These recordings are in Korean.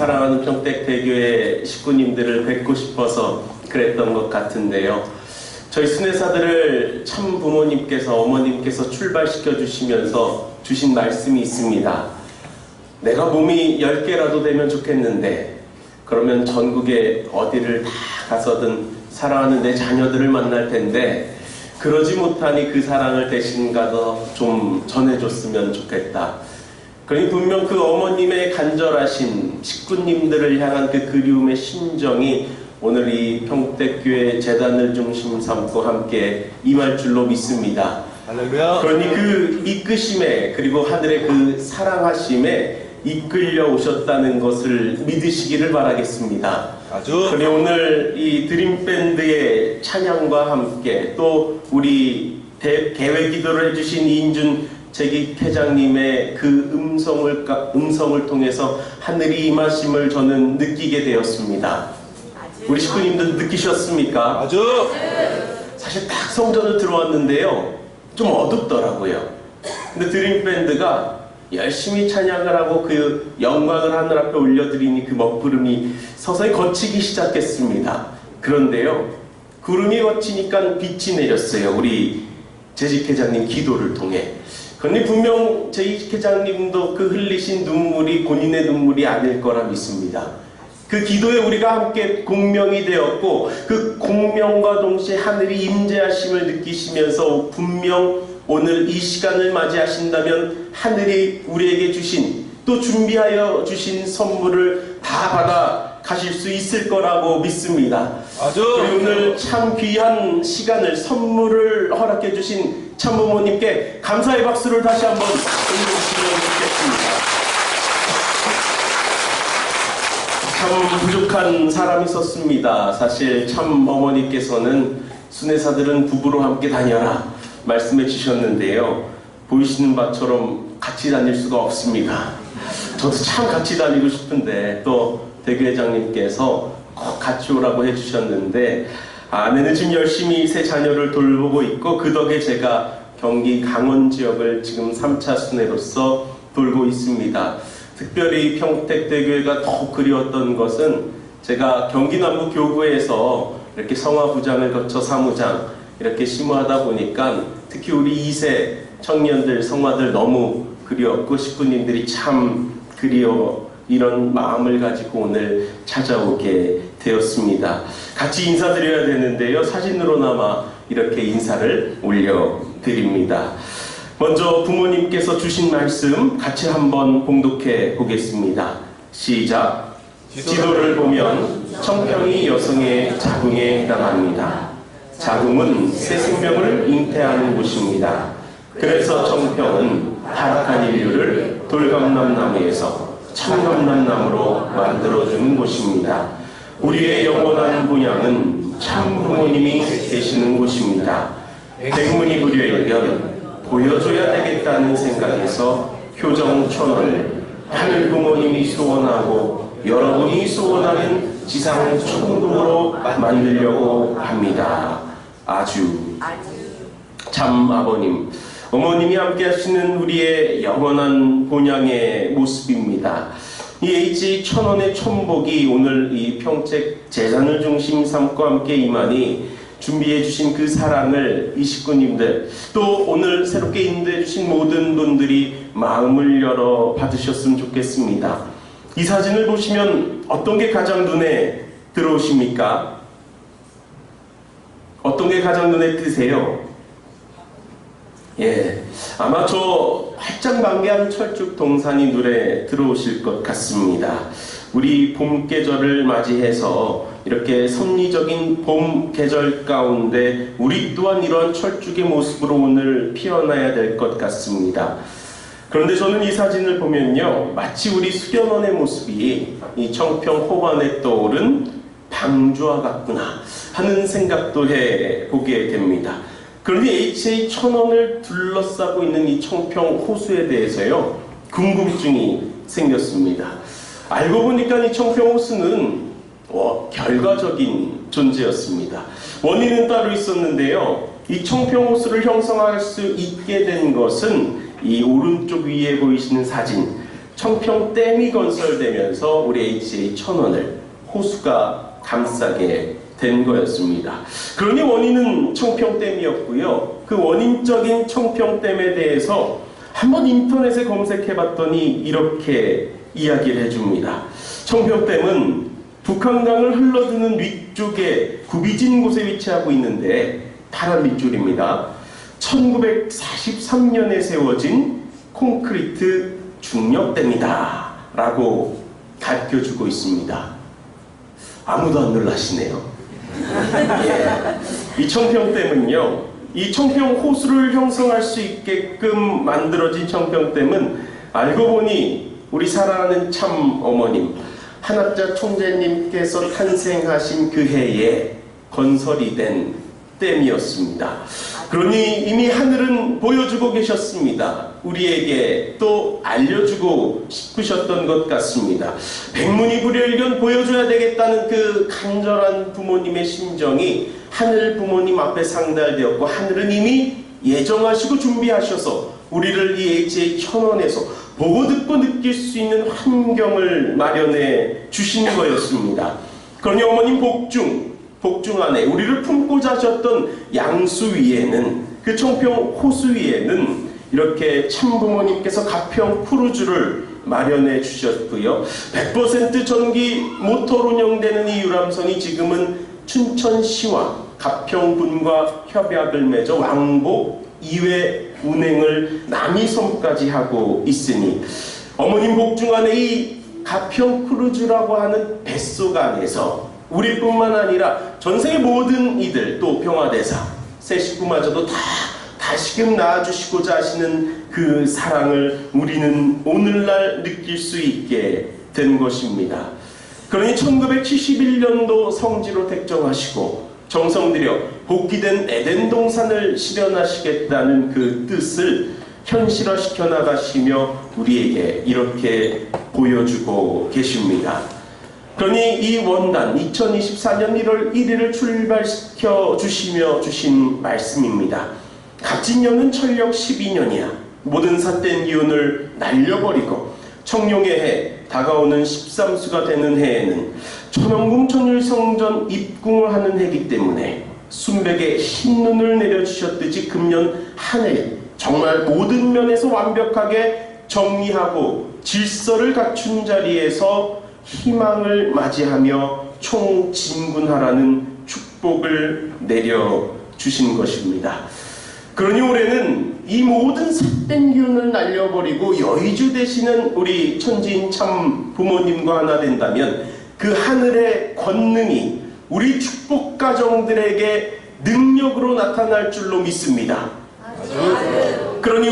사랑하는 평택대교의 식구님들을 뵙고 싶어서 그랬던 것 같은데요. 저희 순회사들을 참 부모님께서, 어머님께서 출발시켜 주시면서 주신 말씀이 있습니다. 내가 몸이 10개라도 되면 좋겠는데, 그러면 전국에 어디를 다 가서든 사랑하는 내 자녀들을 만날 텐데, 그러지 못하니 그 사랑을 대신 가서 좀 전해줬으면 좋겠다. 그러니 분명 그 어머님의 간절하신 식구님들을 향한 그 그리움의 심정이 오늘 이 평택교회 재단을 중심 삼고 함께 임할 줄로 믿습니다. 할렐루야. 그러니 그 이끄심에, 그리고 하늘의 그 사랑하심에 이끌려 오셨다는 것을 믿으시기를 바라겠습니다. 아주. 그러니 오늘 이 드림밴드의 찬양과 함께 또 우리 계획 기도를 해주신 이인준 재직회장님의 그 음성을 통해서 하늘이 임하심을 저는 느끼게 되었습니다. 우리 식구님들 느끼셨습니까? 아주. 사실 딱 성전을 들어왔는데요, 좀 어둡더라고요. 근데 드림밴드가 열심히 찬양을 하고 그 영광을 하늘 앞에 올려드리니 그 먹구름이 서서히 걷히기 시작했습니다. 그런데요, 구름이 걷히니까 빛이 내렸어요. 우리 재직회장님 기도를 통해. 그러니 분명 재직회장님도 그 흘리신 눈물이 본인의 눈물이 아닐 거라 믿습니다. 그 기도에 우리가 함께 공명이 되었고, 그 공명과 동시에 하늘이 임재하심을 느끼시면서 분명 오늘 이 시간을 맞이하신다면 하늘이 우리에게 주신, 또 준비하여 주신 선물을 다 받아 가실 수 있을 거라고 믿습니다. 아주. 오늘 참 귀한 시간을, 선물을 허락해 주신 참부모님께 감사의 박수를 다시 한번 올려주시면 좋겠습니다. 참 부족한 사람이 있었습니다. 사실 참 어머니께서는 순회사들은 부부로 함께 다녀라 말씀해 주셨는데요, 보이시는 바처럼 같이 다닐 수가 없습니다. 저도 참 같이 다니고 싶은데 또 대교회장님께서 꼭 같이 오라고 해주셨는데, 아내는 지금 열심히 세 자녀를 돌보고 있고, 그 덕에 제가 경기 강원 지역을 지금 3차 순회로서 돌고 있습니다. 특별히 평택대교회가 더욱 그리웠던 것은, 제가 경기 남부 교구에서 이렇게 성화부장을 거쳐 사무장 이렇게 심호하다 보니까 특히 우리 2세 청년들, 성화들 너무 그리웠고, 식구님들이 참 그리워 이런 마음을 가지고 오늘 찾아오게 되었습니다. 같이 인사드려야 되는데요, 사진으로나마 이렇게 인사를 올려드립니다. 먼저 부모님께서 주신 말씀 같이 한번 봉독해 보겠습니다. 시작. 지도를 보면 청평이 여성의 자궁에 해당합니다. 자궁은 새 생명을 잉태하는 곳입니다. 그래서 청평은 타락한 인류를 돌감람나무에서 참감람나무로 만들어주는 곳입니다. 우리의 영원한 본향은 참 부모님이 계시는 곳입니다. 백문이 불여일견 보여줘야 되겠다는 생각에서 효정 천원을 하늘 부모님이 소원하고 여러분이 소원하는 지상 천국으로 만들려고 합니다. 아주. 참 아버님, 어머님이 함께 하시는 우리의 영원한 본향의 모습입니다. 이 H 천원의 천복이 오늘 이 평택 재단을 중심 삼고 함께 임하니, 준비해 주신 그 사랑을 이 식구님들, 또 오늘 새롭게 인도해 주신 모든 분들이 마음을 열어 받으셨으면 좋겠습니다. 이 사진을 보시면 어떤 게 가장 눈에 들어오십니까? 어떤 게 가장 눈에 띄세요? 예, 아마 저 활짝만개한 철쭉 동산이 눈에 들어오실 것 같습니다. 우리 봄 계절을 맞이해서 이렇게 섭리적인 봄 계절 가운데 우리 또한 이러한 철쭉의 모습으로 오늘 피어나야 될 것 같습니다. 그런데 저는 이 사진을 보면요, 마치 우리 수련원의 모습이 이 청평 호반에 떠오른 방주와 같구나 하는 생각도 해보게 됩니다. 그런데 HA 천원을 둘러싸고 있는 이 청평 호수에 대해서요, 궁금증이 생겼습니다. 알고 보니까 이 청평 호수는 결과적인 존재였습니다. 원인은 따로 있었는데요, 이 청평 호수를 형성할 수 있게 된 것은 이 오른쪽 위에 보이시는 사진, 청평댐이 건설되면서 우리 HA 천원을 호수가 감싸게 된 거였습니다. 그러니 원인은 청평댐이었고요. 그 원인적인 청평댐에 대해서 한번 인터넷에 검색해봤더니 이렇게 이야기를 해줍니다. 청평댐은 북한강을 흘러드는 위쪽에 구비진 곳에 위치하고 있는데 파란 밑줄입니다. 1943년에 세워진 콘크리트 중력댐이다 라고 가르쳐주고 있습니다. 아무도 안 놀라시네요. 예. 이 청평댐은요, 이 청평 호수를 형성할 수 있게끔 만들어진 청평댐은 알고 보니 우리 사랑하는 참 어머님 한학자 총재님께서 탄생하신 그 해에 건설이 된 댐이었습니다. 그러니 이미 하늘은 보여주고 계셨습니다. 우리에게 또 알려주고 싶으셨던 것 같습니다. 백문이불여일견 보여줘야 되겠다는 그 간절한 부모님의 심정이 하늘 부모님 앞에 상달되었고, 하늘은 이미 예정하시고 준비하셔서 우리를 이 HA 천원에서 보고 듣고 느낄 수 있는 환경을 마련해 주신 거였습니다. 그러니 어머님 복중 안에 우리를 품고 자셨던 양수 위에는, 그 청평 호수 위에는 이렇게 참부모님께서 가평 크루즈를 마련해 주셨고요. 100% 전기 모터로 운영되는 이 유람선이 지금은 춘천시와 가평군과 협약을 맺어 왕복 2회 운행을 남이섬까지 하고 있으니, 어머님 복중 안에 이 가평 크루즈라고 하는 뱃속 안에서 우리뿐만 아니라 전세의 모든 이들, 또 평화대사 새 식구마저도 다 다시금 낳아주시고자 하시는 그 사랑을 우리는 오늘날 느낄 수 있게 된 것입니다. 그러니 1971년도 성지로 택정하시고 정성 들여 복귀된 에덴 동산을 실현하시겠다는 그 뜻을 현실화시켜 나가시며 우리에게 이렇게 보여주고 계십니다. 그러니 이 원단 2024년 1월 1일을 출발시켜 주시며 주신 말씀입니다. 갑진년은 철력 12년이야. 모든 삿된 기운을 날려버리고 청룡의 해, 다가오는 13수가 되는 해에는 천왕궁 천율성전 입궁을 하는 해이기 때문에 순백의 흰눈을 내려주셨듯이 금년 한 해 정말 모든 면에서 완벽하게 정리하고 질서를 갖춘 자리에서 희망을 맞이하며 총진군하라는 축복을 내려주신 것입니다. 그러니 올해는 이 모든 삿된 기운을 날려버리고 여의주 되시는 우리 천지인 참 부모님과 하나 된다면 그 하늘의 권능이 우리 축복 가정들에게 능력으로 나타날 줄로 믿습니다. 그러니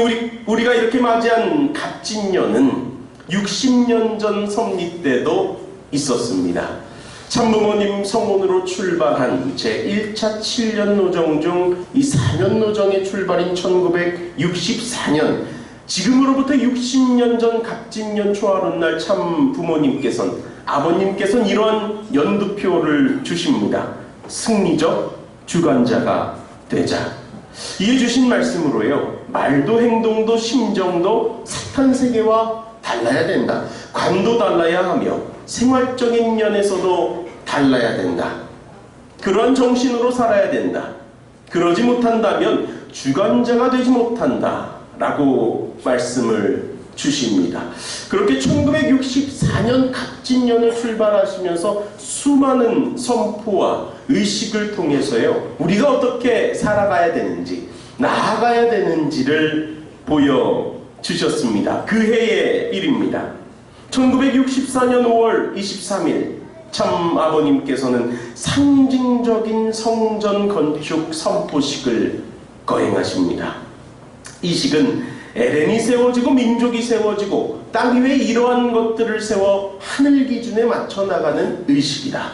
우리가 이렇게 맞이한 갑진년은 60년 전 섭리 때도 있었습니다. 참부모님 성원으로 출발한 제1차 7년 노정 중 이 4년 노정의 출발인 1964년, 지금으로부터 60년 전 갑진년 초하룻날 참부모님께서는, 아버님께서는 이러한 연두표를 주십니다. 승리적 주관자가 되자. 이에 주신 말씀으로요, 말도 행동도 심정도 사탄 세계와 달라야 된다. 관도 달라야 하며 생활적인 면에서도 달라야 된다. 그러한 정신으로 살아야 된다. 그러지 못한다면 주관자가 되지 못한다 라고 말씀을 주십니다. 그렇게 1964년 갑진년을 출발하시면서 수많은 선포와 의식을 통해서요, 우리가 어떻게 살아가야 되는지, 나아가야 되는지를 보여주셨습니다. 그 해의 일입니다. 1964년 5월 23일 참 아버님께서는 상징적인 성전 건축 선포식을 거행하십니다. 이 식은 에덴이 세워지고 민족이 세워지고 땅 위에 이러한 것들을 세워 하늘 기준에 맞춰 나가는 의식이다.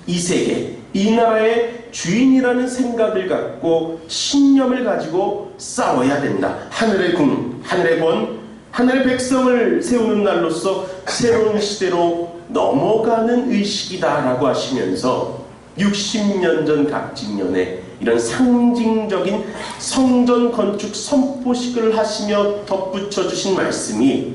이 세계, 이 나라의 주인이라는 생각을 갖고 신념을 가지고 싸워야 된다. 하늘의 궁, 하늘의 권, 하늘의 백성을 세우는 날로서 새로운 시대로 넘어가는 의식이다 라고 하시면서 60년 전 갑진년에 이런 상징적인 성전 건축 선포식을 하시며 덧붙여 주신 말씀이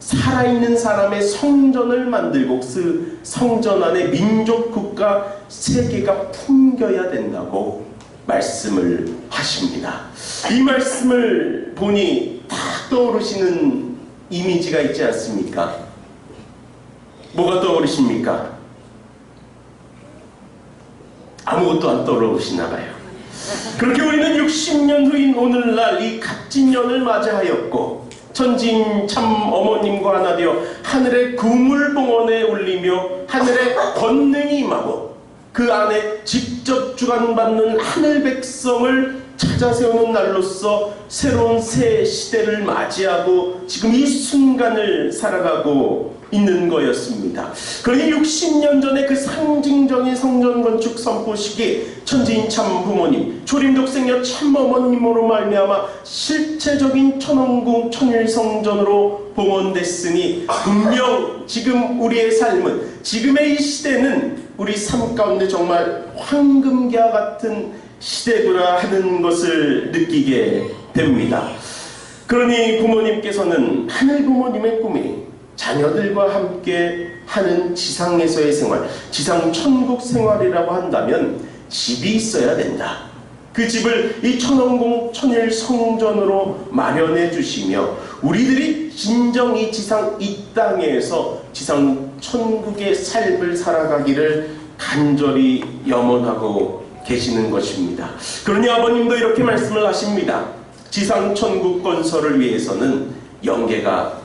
살아있는 사람의 성전을 만들고 그 성전 안에 민족, 국가, 세계가 풍겨야 된다고 말씀을 하십니다. 이 말씀을 보니 딱 떠오르시는 이미지가 있지 않습니까? 뭐가 떠오르십니까? 아무것도 안 떠오르시나 봐요. 그렇게 우리는 60년 후인 오늘날 이 갑진년을 맞이하였고 천지인 참 어머님과 하나 되어 하늘의 구물봉헌에 올리며 하늘의 권능이 임하고 그 안에 직접 주관받는 하늘 백성을 찾아 세우는 날로서 새로운 새 시대를 맞이하고 지금 이 순간을 살아가고 있는 거였습니다. 그러니 60년 전에 그 상징적인 성전 건축 선포식이 천지인 참 부모님, 초림독생녀 참 어머님으로 말미암아 실체적인 천왕궁 천일성전으로 봉헌됐으니 분명 지금 우리의 삶은, 지금의 이 시대는 우리 삶 가운데 정말 황금기와 같은 시대구나 하는 것을 느끼게 됩니다. 그러니 부모님께서는 하늘 부모님의 꿈이 자녀들과 함께 하는 지상에서의 생활, 지상 천국 생활이라고 한다면 집이 있어야 된다. 그 집을 이 천왕궁 천일 성전으로 마련해 주시며 우리들이 진정 이 지상 이 땅에서 지상 천국의 삶을 살아가기를 간절히 염원하고 계시는 것입니다. 그러니 아버님도 이렇게 말씀을 하십니다. 지상 천국 건설을 위해서는 영계가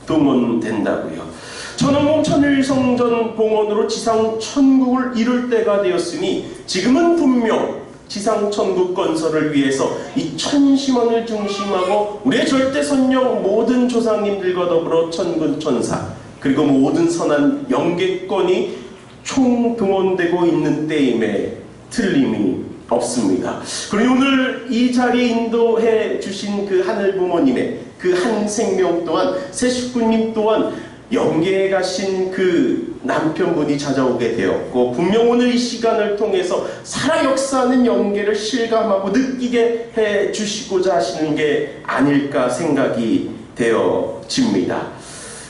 총동원된다고요. 천왕궁 천일성전 봉헌으로 지상 천국을 이룰 때가 되었으니 지금은 분명 지상 천국 건설을 위해서 이 천심원을 중심하고 우리의 절대 선영 모든 조상님들과 더불어 천군 천사 그리고 모든 선한 영계권이 총동원되고 있는 때임에 틀림이 없습니다. 그리고 오늘 이 자리에 인도해 주신 그 하늘 부모님의 그 한 생명 또한 새 식구님 또한 영계에 가신 그 남편분이 찾아오게 되었고 분명 오늘 이 시간을 통해서 살아 역사하는 영계를 실감하고 느끼게 해 주시고자 하시는 게 아닐까 생각이 되어집니다.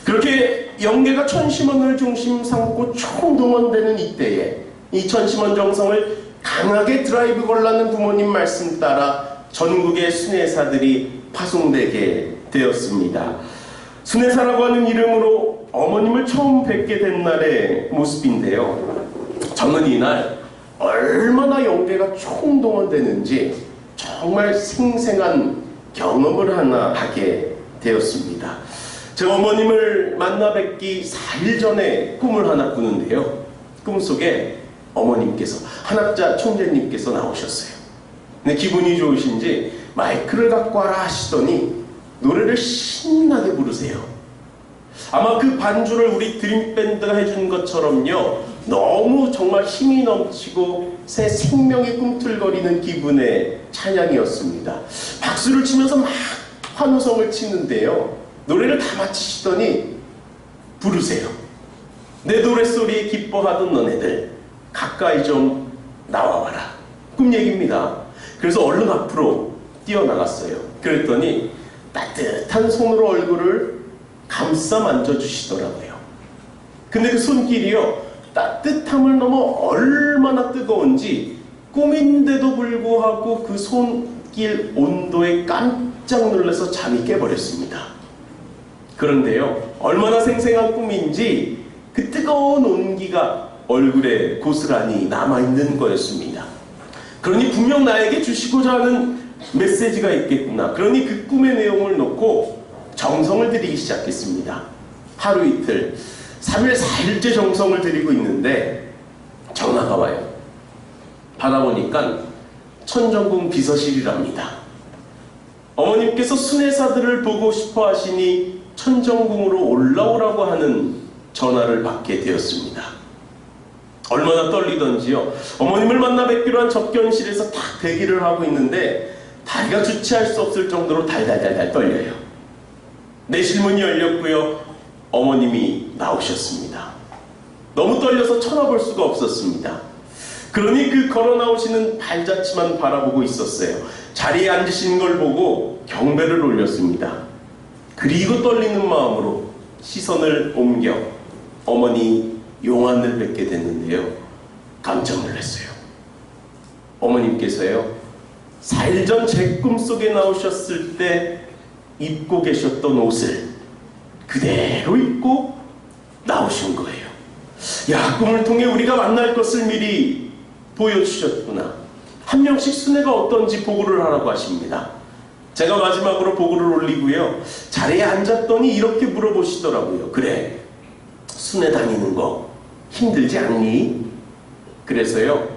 그렇게 영계가 천심원을 중심 삼고 총동원되는 이때에 이 천심원 정성을 강하게 드라이브 걸라는 부모님 말씀 따라 전국의 순회사들이 파송되게 되었습니다. 순회사라고 하는 이름으로 어머님을 처음 뵙게 된 날의 모습인데요. 저는 이날 얼마나 영계가 총동원되는지 정말 생생한 경험을 하나 하게 되었습니다. 제 어머님을 만나 뵙기 4일 전에 꿈을 하나 꾸는데요. 꿈속에 어머님께서 한학자 총재님께서 나오셨어요. 근데 기분이 좋으신지 마이크를 갖고 와라 하시더니 노래를 신나게 부르세요. 아마 그 반주를 우리 드림밴드가 해준 것처럼요 너무 정말 힘이 넘치고 새 생명이 꿈틀거리는 기분의 찬양이었습니다. 박수를 치면서 막 환호성을 치는데요 노래를 다 마치시더니 부르세요. 내 노랫소리에 기뻐하던 너네들 가까이 좀 나와봐라. 꿈 얘기입니다. 그래서 얼른 앞으로 뛰어나갔어요. 그랬더니 따뜻한 손으로 얼굴을 감싸 만져주시더라고요. 근데 그 손길이요 따뜻함을 넘어 얼마나 뜨거운지 꿈인데도 불구하고 그 손길 온도에 깜짝 놀라서 잠이 깨버렸습니다. 그런데요 얼마나 생생한 꿈인지 그 뜨거운 온기가 얼굴에 고스란히 남아있는 거였습니다. 그러니 분명 나에게 주시고자 하는 메시지가 있겠구나. 그러니 그 꿈의 내용을 놓고 정성을 들이기 시작했습니다. 하루 이틀 3일 4일째 정성을 들이고 있는데 전화가 와요. 받아보니까 천정궁 비서실이랍니다. 어머님께서 순회사들을 보고 싶어 하시니 천정궁으로 올라오라고 하는 전화를 받게 되었습니다. 얼마나 떨리던지요. 어머님을 만나 뵙기로 한 접견실에서 딱 대기를 하고 있는데 다리가 주체할 수 없을 정도로 달달달달 떨려요. 내실문이 열렸고요. 어머님이 나오셨습니다. 너무 떨려서 쳐다볼 수가 없었습니다. 그러니 그 걸어 나오시는 발자취만 바라보고 있었어요. 자리에 앉으신 걸 보고 경배를 올렸습니다. 그리고 떨리는 마음으로 시선을 옮겨 어머니 용안을 뵙게 됐는데요. 깜짝 놀랐어요. 어머님께서요, 4일 전 제 꿈속에 나오셨을 때 입고 계셨던 옷을 그대로 입고 나오신 거예요. 야, 꿈을 통해 우리가 만날 것을 미리 보여주셨구나. 한 명씩 순애가 어떤지 보고를 하라고 하십니다. 제가 마지막으로 보고를 올리고요, 자리에 앉았더니 이렇게 물어보시더라고요. 그래, 순애 다니는 거 힘들지 않니? 그래서요,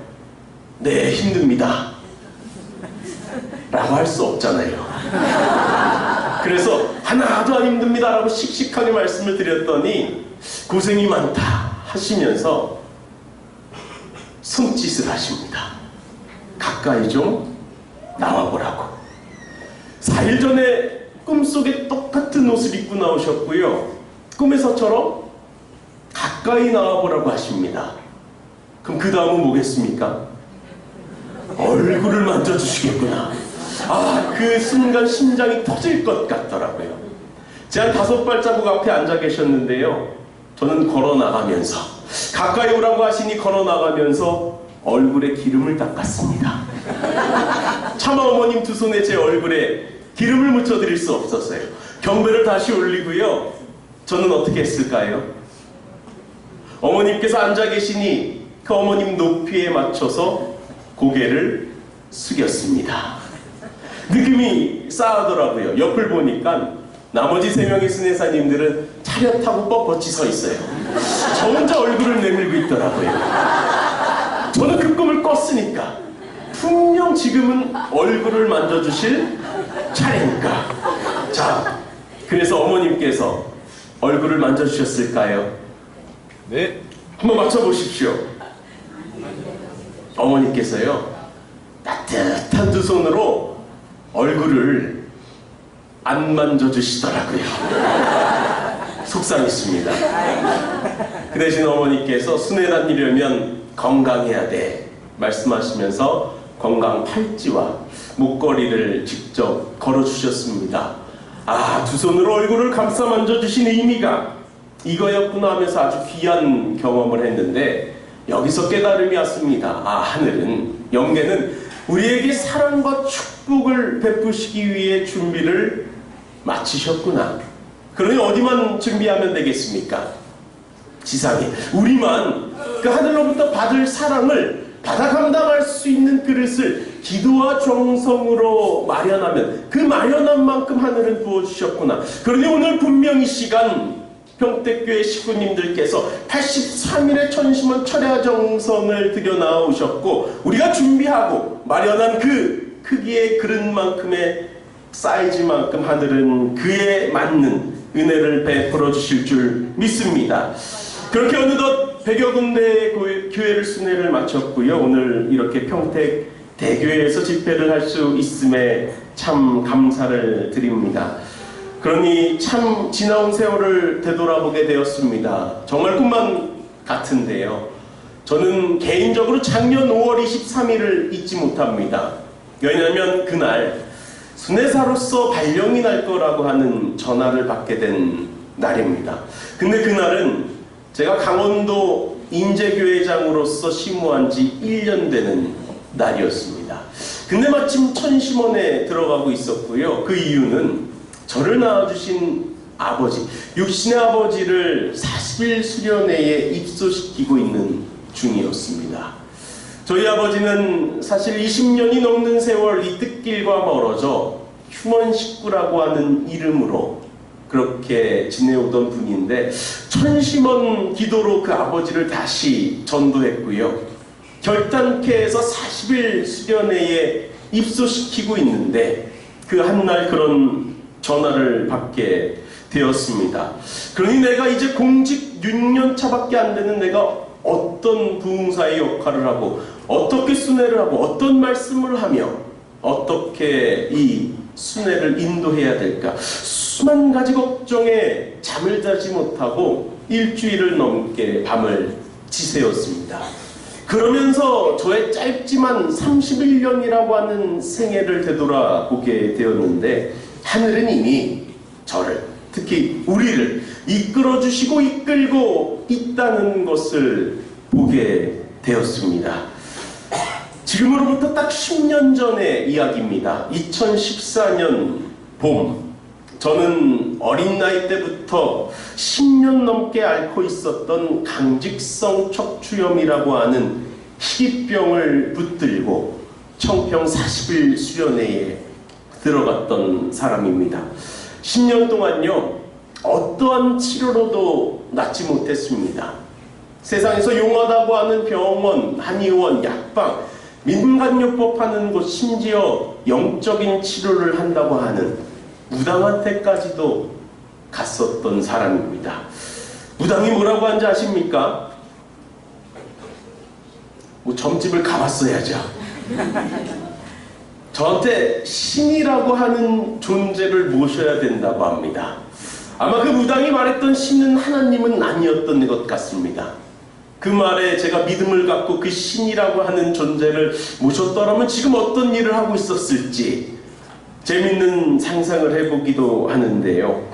네, 힘듭니다 라고 할 수 없잖아요. 그래서 하나도 안 힘듭니다 라고 씩씩하게 말씀을 드렸더니 고생이 많다 하시면서 손짓을 하십니다. 가까이 좀 나와보라고. 4일 전에 꿈속에 똑같은 옷을 입고 나오셨고요, 꿈에서처럼 가까이 나와보라고 하십니다. 그럼 그 다음은 뭐겠습니까? 얼굴을 만져주시겠구나. 아, 그 순간 심장이 터질 것 같더라고요. 제가 5발자국 앞에 앉아 계셨는데요, 저는 걸어나가면서, 가까이 오라고 하시니 걸어나가면서 얼굴에 기름을 닦았습니다. 차마 어머님 두 손에 제 얼굴에 기름을 묻혀드릴 수 없었어요. 경배를 다시 올리고요, 저는 어떻게 했을까요? 어머님께서 앉아 계시니 그 어머님 높이에 맞춰서 고개를 숙였습니다. 느낌이 싸하더라고요. 옆을 보니까 나머지 3명의 순회사님들은 차렷 타고 뻣뻣이 서 있어요. 저 혼자 얼굴을 내밀고 있더라고요. 저는 그 꿈을 꿨으니까 분명 지금은 얼굴을 만져주실 차례니까. 자, 그래서 어머님께서 얼굴을 만져주셨을까요? 네. 한번 맞춰보십시오. 어머니께서요, 따뜻한 두 손으로 얼굴을 안 만져주시더라고요. 속상했습니다. 그 대신 어머니께서 순회 다니려면 건강해야 돼 말씀하시면서 건강 팔찌와 목걸이를 직접 걸어주셨습니다. 아, 두 손으로 얼굴을 감싸 만져주신 의미가 이거였구나 하면서 아주 귀한 경험을 했는데, 여기서 깨달음이 왔습니다. 아, 하늘은, 영계는 우리에게 사랑과 축복을 베푸시기 위해 준비를 마치셨구나. 그러니 어디만 준비하면 되겠습니까? 지상에 우리만 그 하늘로부터 받을 사랑을 받아 감당할 수 있는 그릇을 기도와 정성으로 마련하면 그 마련한 만큼 하늘은 부어주셨구나. 그러니 오늘 분명히 시간 평택교회 식구님들께서 83일의 천심원 철야 정성을 들여 나오셨고, 우리가 준비하고 마련한 그 크기의 그릇만큼의 사이즈만큼 하늘은 그에 맞는 은혜를 베풀어 주실 줄 믿습니다. 그렇게 어느덧 100여 군데의 교회를 순회를 마쳤고요, 오늘 이렇게 평택 대교회에서 집회를 할 수 있음에 참 감사를 드립니다. 그러니 참 지나온 세월을 되돌아보게 되었습니다. 정말 꿈만 같은데요, 저는 개인적으로 작년 5월 23일을 잊지 못합니다. 왜냐하면 그날 순회사로서 발령이 날 거라고 하는 전화를 받게 된 날입니다. 근데 그날은 제가 강원도 인재교회장으로서 심우한 지 1년 되는 날이었습니다. 근데 마침 천심원에 들어가고 있었고요, 그 이유는 저를 낳아주신 아버지, 육신의 아버지를 40일 수련회에 입소시키고 있는 중이었습니다. 저희 아버지는 사실 20년이 넘는 세월 이 뜻길과 멀어져 휴먼 식구라고 하는 이름으로 그렇게 지내오던 분인데, 천심원 기도로 그 아버지를 다시 전도했고요, 결단케 해서 40일 수련회에 입소시키고 있는데 그 한날 그런 전화를 받게 되었습니다. 그러니 내가 이제 공직 6년 차밖에 안 되는 내가 어떤 부흥사의 역할을 하고 어떻게 순회를 하고 어떤 말씀을 하며 어떻게 이 순회를 인도해야 될까, 수만 가지 걱정에 잠을 자지 못하고 일주일을 넘게 밤을 지새웠습니다. 그러면서 저의 짧지만 31년이라고 하는 생애를 되돌아보게 되었는데, 하늘은 이미 저를 특히 우리를 이끌어주시고 이끌고 있다는 것을 보게 되었습니다. 지금으로부터 딱 10년 전의 이야기입니다. 2014년 봄, 저는 어린 나이 때부터 10년 넘게 앓고 있었던 강직성 척추염이라고 하는 희귀병을 붙들고 청평 40일 수련회에 들어갔던 사람입니다. 10년 동안요, 어떠한 치료로도 낫지 못했습니다. 세상에서 용하다고 하는 병원, 한의원, 약방, 민간요법 하는 곳, 심지어 영적인 치료를 한다고 하는 무당한테까지도 갔었던 사람입니다. 무당이 뭐라고 하는지 아십니까? 뭐 점집을 가봤어야죠. 저한테 신이라고 하는 존재를 모셔야 된다고 합니다. 아마 그 무당이 말했던 신은 하나님은 아니었던 것 같습니다. 그 말에 제가 믿음을 갖고 그 신이라고 하는 존재를 모셨더라면 지금 어떤 일을 하고 있었을지 재밌는 상상을 해보기도 하는데요.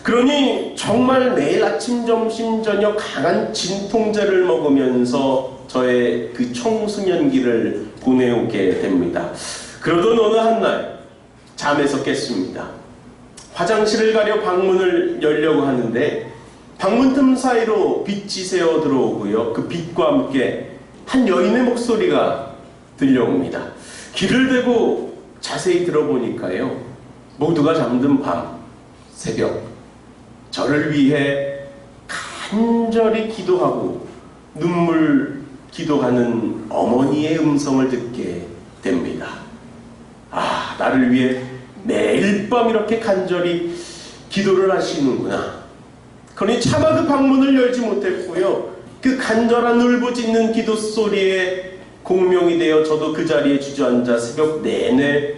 그러니 정말 매일 아침, 점심, 저녁 강한 진통제를 먹으면서 저의 그 청소년기를 보내오게 됩니다. 그러던 어느 한날 잠에서 깼습니다. 화장실을 가려 방문을 열려고 하는데 방문 틈 사이로 빛이 새어 들어오고요. 그 빛과 함께 한 여인의 목소리가 들려옵니다. 귀를 대고 자세히 들어보니까요, 모두가 잠든 밤, 새벽, 저를 위해 간절히 기도하고 눈물 기도하는 어머니의 음성을 듣게 됩니다. 아, 나를 위해 매일 밤 이렇게 간절히 기도를 하시는구나. 그러니 차마 그 방문을 열지 못했고요. 그 간절한 울부짖는 기도 소리에 공명이 되어 저도 그 자리에 주저앉아 새벽 내내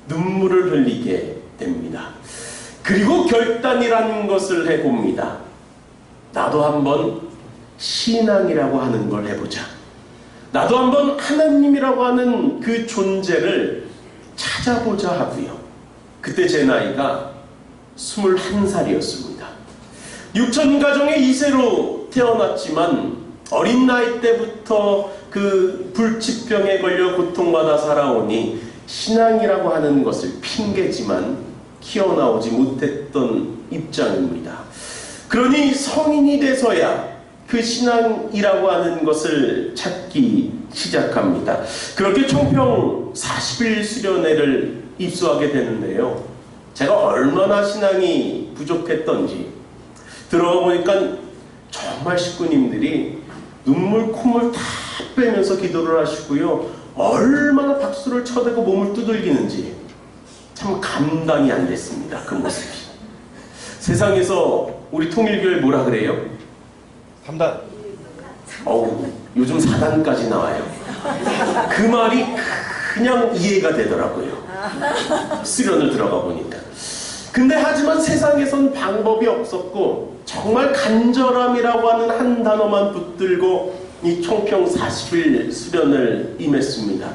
눈물을 흘리게 됩니다. 그리고 결단이라는 것을 해봅니다. 나도 한번 신앙이라고 하는 걸 해보자. 나도 한번 하나님이라고 하는 그 존재를 찾아보자 하고요. 그때 제 나이가 21살이었습니다. 육천 가정의 2세로 태어났지만 어린 나이 때부터 그 불치병에 걸려 고통받아 살아오니 신앙이라고 하는 것을 핑계지만 키워나오지 못했던 입장입니다. 그러니 성인이 돼서야 그 신앙이라고 하는 것을 찾기 시작합니다. 그렇게 총평 40일 수련회를 입수하게 되는데요. 제가 얼마나 신앙이 부족했던지 들어가 보니까 정말 식구님들이 눈물 콧물 다 빼면서 기도를 하시고요. 얼마나 박수를 쳐대고 몸을 두들기는지 참 감당이 안 됐습니다. 그 모습이. 세상에서 우리 통일교회 뭐라 그래요? 3단. 어우, 요즘 4단까지 나와요. 그 말이 그냥 이해가 되더라고요. 수련을 들어가 보니까. 근데 하지만 세상에선 방법이 없었고 정말 간절함이라고 하는 한 단어만 붙들고 이 총평 40일 수련을 임했습니다.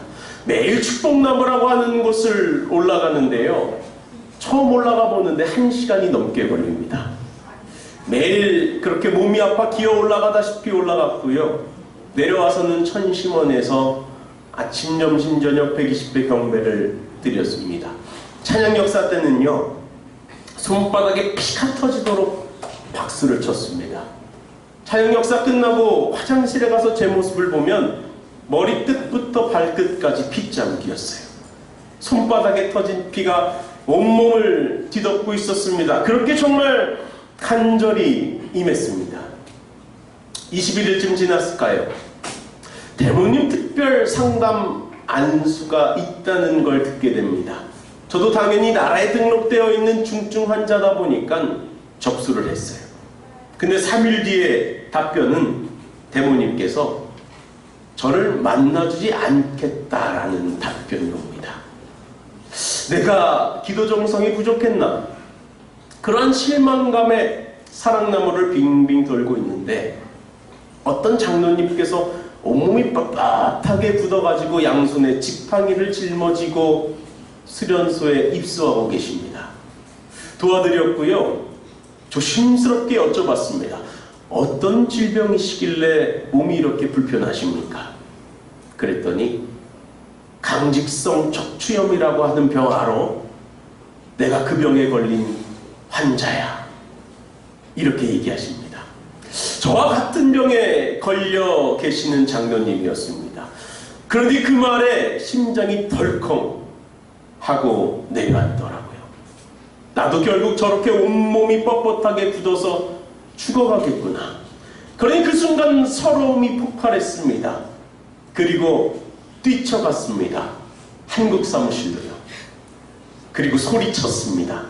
매일 축복나무라고 하는 곳을 올라가는데요. 처음 올라가 보는데 1시간이 넘게 걸립니다. 매일 그렇게 몸이 아파 기어 올라가다시피 올라갔고요. 내려와서는 천심원에서 아침, 점심, 저녁 120배 경배를 드렸습니다. 찬양 역사 때는요. 손바닥에 피가 터지도록 박수를 쳤습니다. 찬양 역사 끝나고 화장실에 가서 제 모습을 보면 머리끝부터 발끝까지 핏자국이었어요. 손바닥에 터진 피가 온몸을 뒤덮고 있었습니다. 그렇게 정말 간절히 임했습니다. 21일쯤 지났을까요? 대모님 특별 상담 안수가 있다는 걸 듣게 됩니다. 저도 당연히 나라에 등록되어 있는 중증 환자다 보니까 접수를 했어요. 근데 3일 뒤에 답변은 대모님께서 저를 만나주지 않겠다라는 답변이 옵니다. 내가 기도 정성이 부족했나? 그러한 실망감에 사랑나무를 빙빙 돌고 있는데 어떤 장로님께서 온몸이 빳빳하게 굳어가지고 양손에 지팡이를 짊어지고 수련소에 입수하고 계십니다. 도와드렸고요. 조심스럽게 여쭤봤습니다. 어떤 질병이시길래 몸이 이렇게 불편하십니까? 그랬더니 강직성 척추염이라고 하는 병 알아? 내가 그 병에 걸린 환자야. 이렇게 얘기하십니다. 저와 같은 병에 걸려 계시는 장로님이었습니다. 그런데 그 말에 심장이 덜컹 하고 내려앉더라고요. 나도 결국 저렇게 온몸이 뻣뻣하게 굳어서 죽어가겠구나. 그러니 그 순간 서러움이 폭발했습니다. 그리고 뛰쳐갔습니다. 한국 사무실로요. 그리고 소리쳤습니다.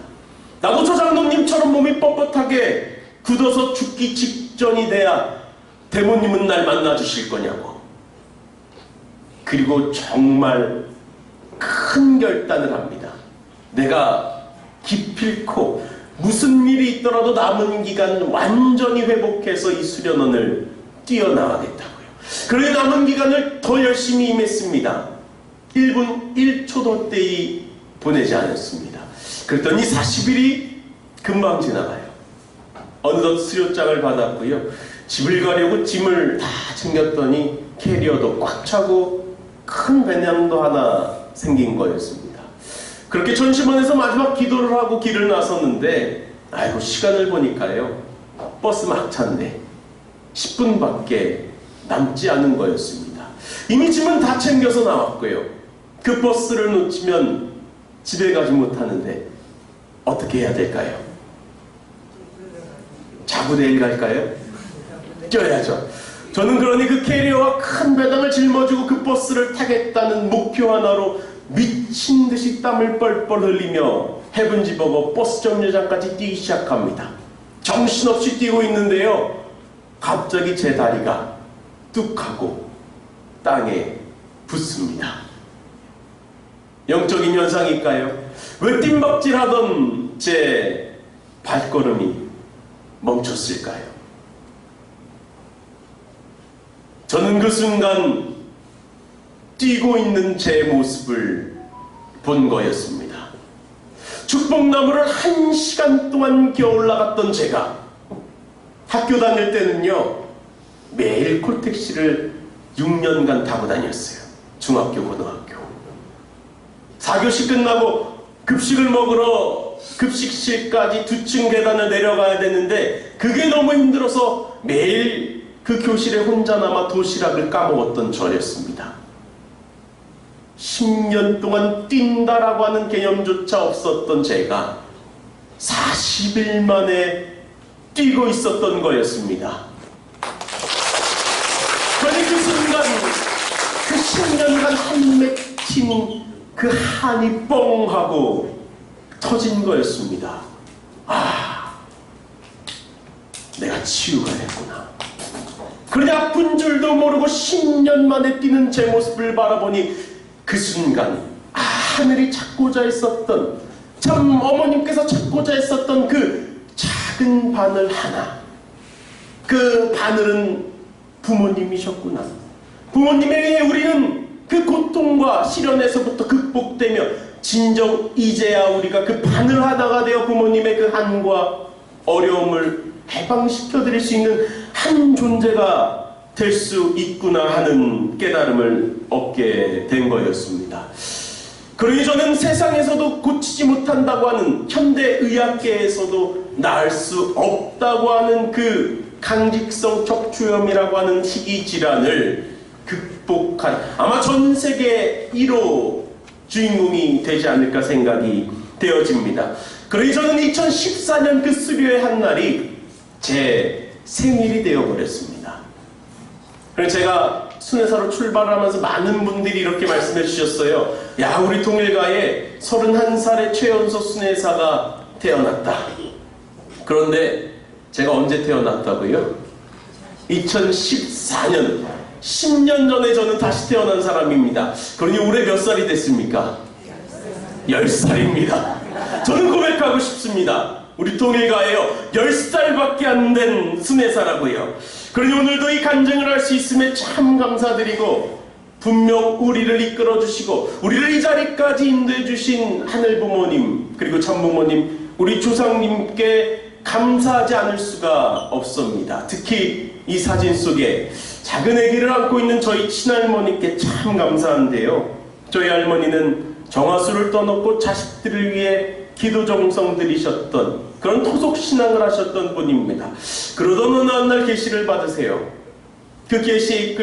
나도 저 장로님처럼 몸이 뻣뻣하게 굳어서 죽기 직전이 돼야 대모님은 날 만나주실 거냐고. 그리고 정말 큰 결단을 합니다. 내가 기필코 무슨 일이 있더라도 남은 기간 완전히 회복해서 이 수련원을 뛰어나가겠다고요. 그래 남은 기간을 더 열심히 임했습니다. 1분 1초도 떼이 보내지 않았습니다. 그랬더니 40일이 금방 지나가요. 어느덧 수료장을 받았고요. 집을 가려고 짐을 다 챙겼더니 캐리어도 꽉 차고 큰 배낭도 하나 생긴 거였습니다. 그렇게 전시원에서 마지막 기도를 하고 길을 나섰는데 아이고 시간을 보니까요. 버스 막차인데 10분밖에 남지 않은 거였습니다. 이미 짐은 다 챙겨서 나왔고요. 그 버스를 놓치면 집에 가지 못하는데 어떻게 해야 될까요? 자고 내일 갈까요? 뛰어야죠. 저는 그러니 그 캐리어와 큰 배낭을 짊어지고 그 버스를 타겠다는 목표 하나로 미친 듯이 땀을 뻘뻘 흘리며 해븐지버거 버스 정류장까지 뛰기 시작합니다. 정신없이 뛰고 있는데요. 갑자기 제 다리가 뚝 하고 땅에 붙습니다. 영적인 현상일까요? 왜 뜀박질하던 제 발걸음이 멈췄을까요? 저는 그 순간 뛰고 있는 제 모습을 본 거였습니다. 축복나무를 1시간 동안 기어 올라갔던 제가 학교 다닐 때는요 매일 콜택시를 6년간 타고 다녔어요. 중학교, 고등학교. 4교시 끝나고 급식을 먹으러 급식실까지 2층 계단을 내려가야 되는데 그게 너무 힘들어서 매일 그 교실에 혼자 남아 도시락을 까먹었던 저였습니다. 10년 동안 뛴다라고 하는 개념조차 없었던 제가 40일 만에 뛰고 있었던 거였습니다. 그런데 그 순간 그 10년간 한 맺힌 그 한이 뻥 하고 터진 거였습니다. 아, 내가 치유가 됐구나. 그러니 아픈 줄도 모르고 10년 만에 뛰는 제 모습을 바라보니 그 순간 하늘이 찾고자 했었던, 참 어머님께서 찾고자 했었던 그 작은 바늘 하나, 그 바늘은 부모님이셨구나. 부모님에 의해 우리는 그 고통과 시련에서부터 극복되며 진정 이제야 우리가 그 바늘 하나가 되어 부모님의 그 한과 어려움을 해방시켜 드릴 수 있는 한 존재가 될 수 있구나 하는 깨달음을 얻게 된 거였습니다. 그러니 저는 세상에서도 고치지 못한다고 하는, 현대의학계에서도 나을 수 없다고 하는 그 강직성 척추염이라고 하는 희귀 질환을 극복한, 아마 전 세계 1호 주인공이 되지 않을까 생각이 되어집니다. 그러니 저는 2014년 그 수료의 한 날이 제 생일이 되어버렸습니다. 그래서 제가 순회사로 출발하면서 많은 분들이 이렇게 말씀해 주셨어요. 야, 우리 통일가에 31살의 최연소 순회사가 태어났다. 그런데 제가 언제 태어났다고요? 2014년, 10년 전에 저는 다시 태어난 사람입니다. 그러니 올해 몇 살이 됐습니까? 10살입니다. 저는 고백하고 싶습니다. 우리 통일가에요, 10살밖에 안 된 순회사라고요. 그러니 오늘도 이 간증을 할 수 있음에 참 감사드리고, 분명 우리를 이끌어주시고 우리를 이 자리까지 인도해 주신 하늘부모님, 그리고 참부모님, 우리 조상님께 감사하지 않을 수가 없습니다. 특히 이 사진 속에 작은 아기를 안고 있는 저희 친할머니께 참 감사한데요. 저희 할머니는 정화수를 떠놓고 자식들을 위해 기도 정성 들이셨던 그런 토속 신앙을 하셨던 분입니다. 그러던 어느 날 계시를 받으세요. 그 계시에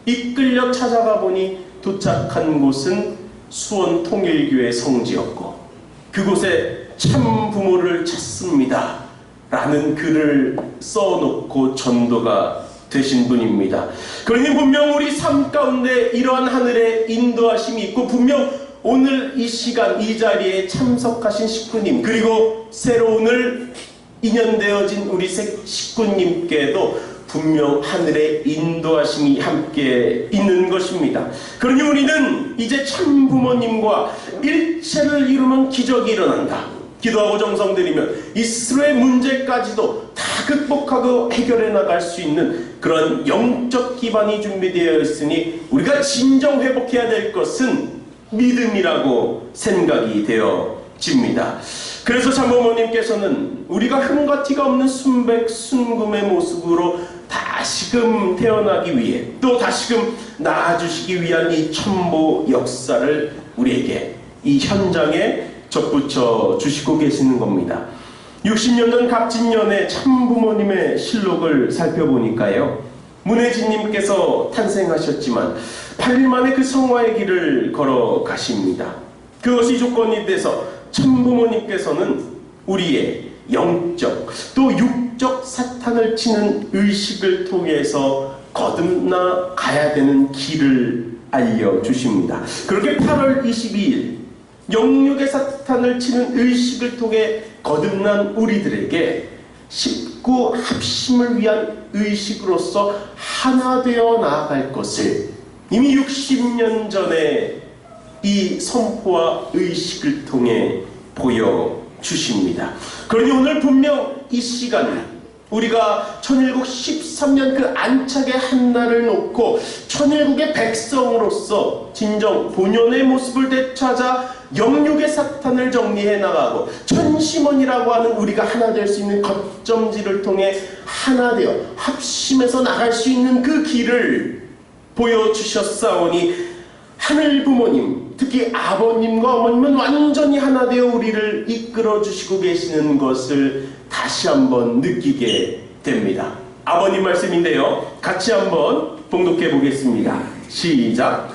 이끌려 찾아가 보니 도착한 곳은 수원 통일교회 성지였고 그곳에 참 부모를 찾습니다 라는 글을 써놓고 전도가 되신 분입니다. 그러니 분명 우리 삶 가운데 이러한 하늘의 인도하심이 있고 분명 오늘 이 시간 이 자리에 참석하신 식구님 그리고 새로 오늘 인연되어진 우리 식구님께도 분명 하늘의 인도하심이 함께 있는 것입니다. 그러니 우리는 이제 참 부모님과 일체를 이루면 기적이 일어난다. 기도하고 정성 들이면 이 스스로의 문제까지도 다 극복하고 해결해 나갈 수 있는 그런 영적 기반이 준비되어 있으니 우리가 진정 회복해야 될 것은 믿음이라고 생각이 되어집니다. 그래서 참부모님께서는 우리가 흠과 티가 없는 순백순금의 모습으로 다시금 태어나기 위해 또 다시금 낳아주시기 위한 이 천보 역사를 우리에게 이 현장에 접붙여 주시고 계시는 겁니다. 60년 전 갑진년의 참부모님의 실록을 살펴보니까요. 문혜진님께서 탄생하셨지만 8일 만에 그 성화의 길을 걸어가십니다. 그것이 조건이 돼서 참부모님께서는 우리의 영적 또 육적 사탄을 치는 의식을 통해서 거듭나 가야 되는 길을 알려주십니다. 그렇게 8월 22일 영육의 사탄을 치는 의식을 통해 거듭난 우리들에게 식구 합심을 위한 의식으로서 하나 되어 나아갈 것을 이미 60년 전에 이 선포와 의식을 통해 보여주십니다. 그러니 오늘 분명 이 시간에 우리가 천일국 13년 그 안착의 한날을 놓고 천일국의 백성으로서 진정 본연의 모습을 되찾아 영육의 사탄을 정리해 나가고 천심원이라고 하는 우리가 하나 될 수 있는 거점지를 통해 하나 되어 합심해서 나갈 수 있는 그 길을 보여주셨사오니 하늘 부모님 특히 아버님과 어머님은 완전히 하나 되어 우리를 이끌어 주시고 계시는 것을 다시 한번 느끼게 됩니다. 아버님 말씀인데요. 같이 한번 봉독해 보겠습니다. 시작.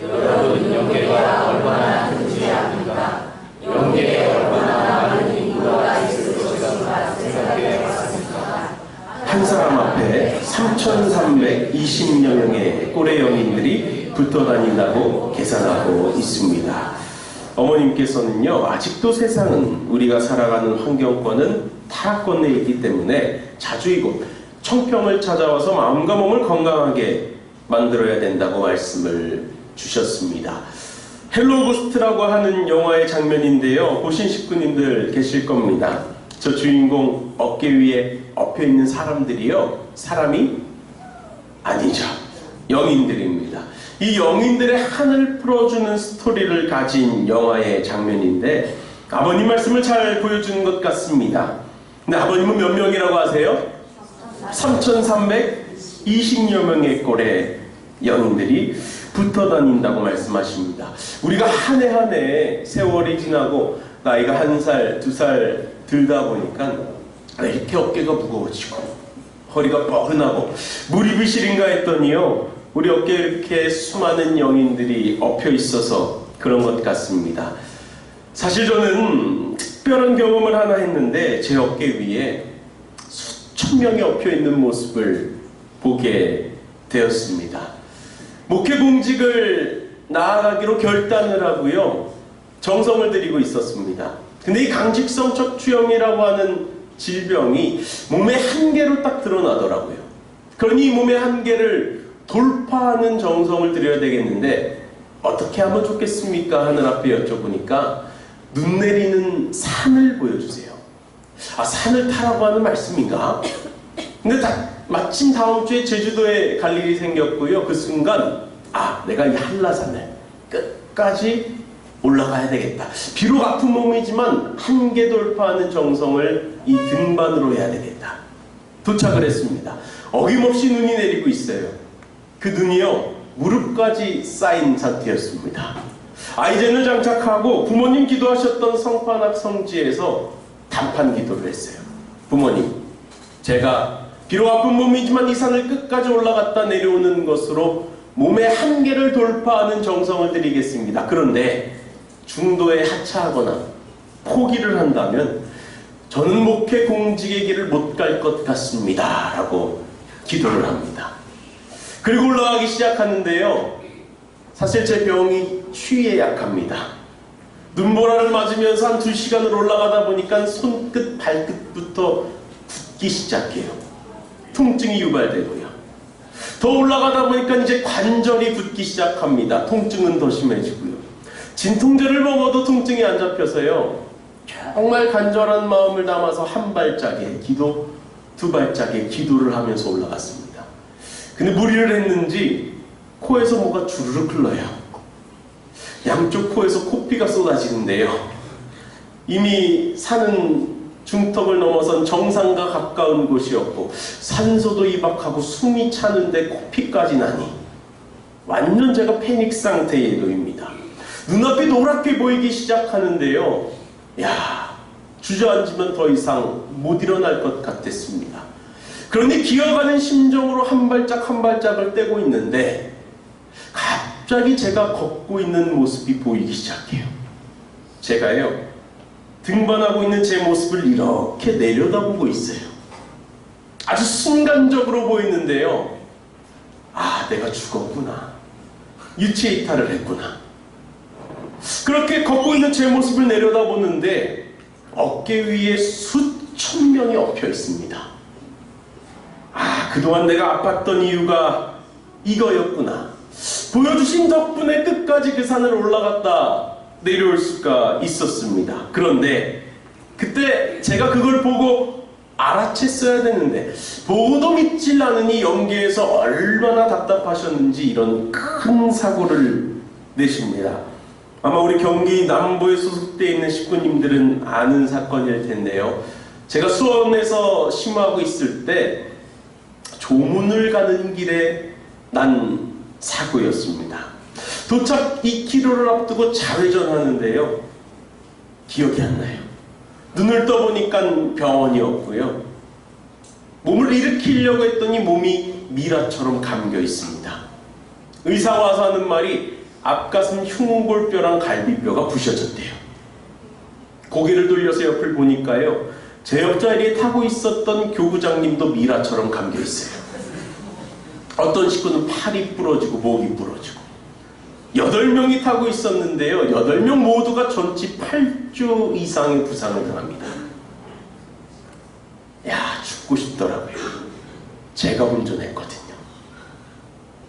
여러분 영계가 얼마나 큰지 압니까? 영계에 얼마나 많은 인구가 있을 것인가 생각해 봤습니다. 한 사람 앞에 3,320여 명의 꼴의 영인들이 붙어 다닌다고 계산하고 있습니다. 어머님께서는요, 아직도 세상은 우리가 살아가는 환경권은 타락권 내에 있기 때문에 자주 이곳 청평을 찾아와서 마음과 몸을 건강하게 만들어야 된다고 말씀을 주셨습니다. 헬로우고스트라고 하는 영화의 장면인데요. 보신 식구님들 계실 겁니다. 저 주인공 어깨 위에 엎여 있는 사람들이요, 사람이 아니죠. 영인들입니다. 이 영인들의 한을 풀어주는 스토리를 가진 영화의 장면인데 아버님 말씀을 잘 보여주는 것 같습니다. 근데 아버님은 몇 명이라고 하세요? 3,320여 명의 꼴의 영인들이 붙어 다닌다고 말씀하십니다. 우리가 한 해 한 해 세월이 지나고 나이가 1살, 2살 들다 보니까 이렇게 어깨가 무거워지고 허리가 뻐근하고 무릎이 시린가 했더니요, 우리 어깨에 이렇게 수많은 영인들이 엎여 있어서 그런 것 같습니다. 사실 저는 특별한 경험을 하나 했는데 제 어깨 위에 수천 명이 엎여 있는 모습을 보게 되었습니다. 목회 공직을 나아가기로 결단을 하고요, 정성을 들이고 있었습니다. 근데 이 강직성 척추염이라고 하는 질병이 몸의 한계로 딱 드러나더라고요. 그러니 이 몸의 한계를 돌파하는 정성을 들여야 되겠는데 어떻게 하면 좋겠습니까? 하늘 앞에 여쭤보니까 눈 내리는 산을 보여주세요. 아, 산을 타라고 하는 말씀인가? 근데 마침 다음 주에 제주도에 갈 일이 생겼고요. 그 순간 내가 이 한라산을 끝까지 올라가야 되겠다. 비록 아픈 몸이지만 한계 돌파하는 정성을 이 등반으로 해야 되겠다. 도착을 했습니다. 어김없이 눈이 내리고 있어요. 그 눈이요, 무릎까지 쌓인 상태였습니다. 아이젠을 장착하고 부모님 기도하셨던 성판악 성지에서 단판 기도를 했어요. 부모님, 제가 비록 아픈 몸이지만 이 산을 끝까지 올라갔다 내려오는 것으로 몸의 한계를 돌파하는 정성을 드리겠습니다. 그런데 중도에 하차하거나 포기를 한다면 저는 목회 공직의 길을 못 갈 것 같습니다. 라고 기도를 합니다. 그리고 올라가기 시작하는데요, 사실 제 병이 추위에 약합니다. 눈보라를 맞으면서 한 2시간을 올라가다 보니까 손끝 발끝부터 붓기 시작해요. 통증이 유발되고요. 더 올라가다 보니까 이제 관절이 붓기 시작합니다. 통증은 더 심해지고요. 진통제를 먹어도 통증이 안 잡혀서요, 정말 간절한 마음을 담아서 한 발짝의 기도, 두 발짝의 기도를 하면서 올라갔습니다. 근데 무리를 했는지 코에서 뭐가 주르륵 흘러요. 양쪽 코에서 코피가 쏟아지는데요, 이미 산은 중턱을 넘어선 정상과 가까운 곳이었고 산소도 이박하고 숨이 차는데 코피까지 나니 완전 제가 패닉 상태에 놓입니다. 눈앞이 노랗게 보이기 시작하는데요, 야, 주저앉으면 더 이상 못 일어날 것 같았습니다. 그러니 기어가는 심정으로 한 발짝 한 발짝을 떼고 있는데 갑자기 제가 걷고 있는 모습이 보이기 시작해요. 제가요, 등반하고 있는 제 모습을 이렇게 내려다보고 있어요. 아주 순간적으로 보이는데요, 아, 내가 죽었구나. 유체 이탈을 했구나. 그렇게 걷고 있는 제 모습을 내려다보는데 어깨 위에 수천 명이 엎여 있습니다. 아, 그동안 내가 아팠던 이유가 이거였구나. 보여주신 덕분에 끝까지 그 산을 올라갔다 내려올 수가 있었습니다. 그런데 그때 제가 그걸 보고 알아챘어야 되는데 보고도 믿질 않으니 영계에서 얼마나 답답하셨는지 이런 큰 사고를 내십니다. 아마 우리 경기 남부에 소속되어 있는 식구님들은 아는 사건일 텐데요, 제가 수원에서 심호하고 있을 때 조문을 가는 길에 난 사고였습니다. 도착 2km를 앞두고 좌회전하는데요, 기억이 안 나요. 눈을 떠보니까 병원이었고요, 몸을 일으키려고 했더니 몸이 미라처럼 감겨 있습니다. 의사가 와서 하는 말이 앞가슴 흉골뼈랑 갈비뼈가 부셔졌대요. 고개를 돌려서 옆을 보니까요, 제 옆자리에 타고 있었던 교구장님도 미라처럼 감겨 있어요. 어떤 식구는 팔이 부러지고 목이 부러지고 8명이 타고 있었는데요, 8명 모두가 전치 8주 이상의 부상을 당합니다. 야, 죽고 싶더라고요. 제가 운전했거든요.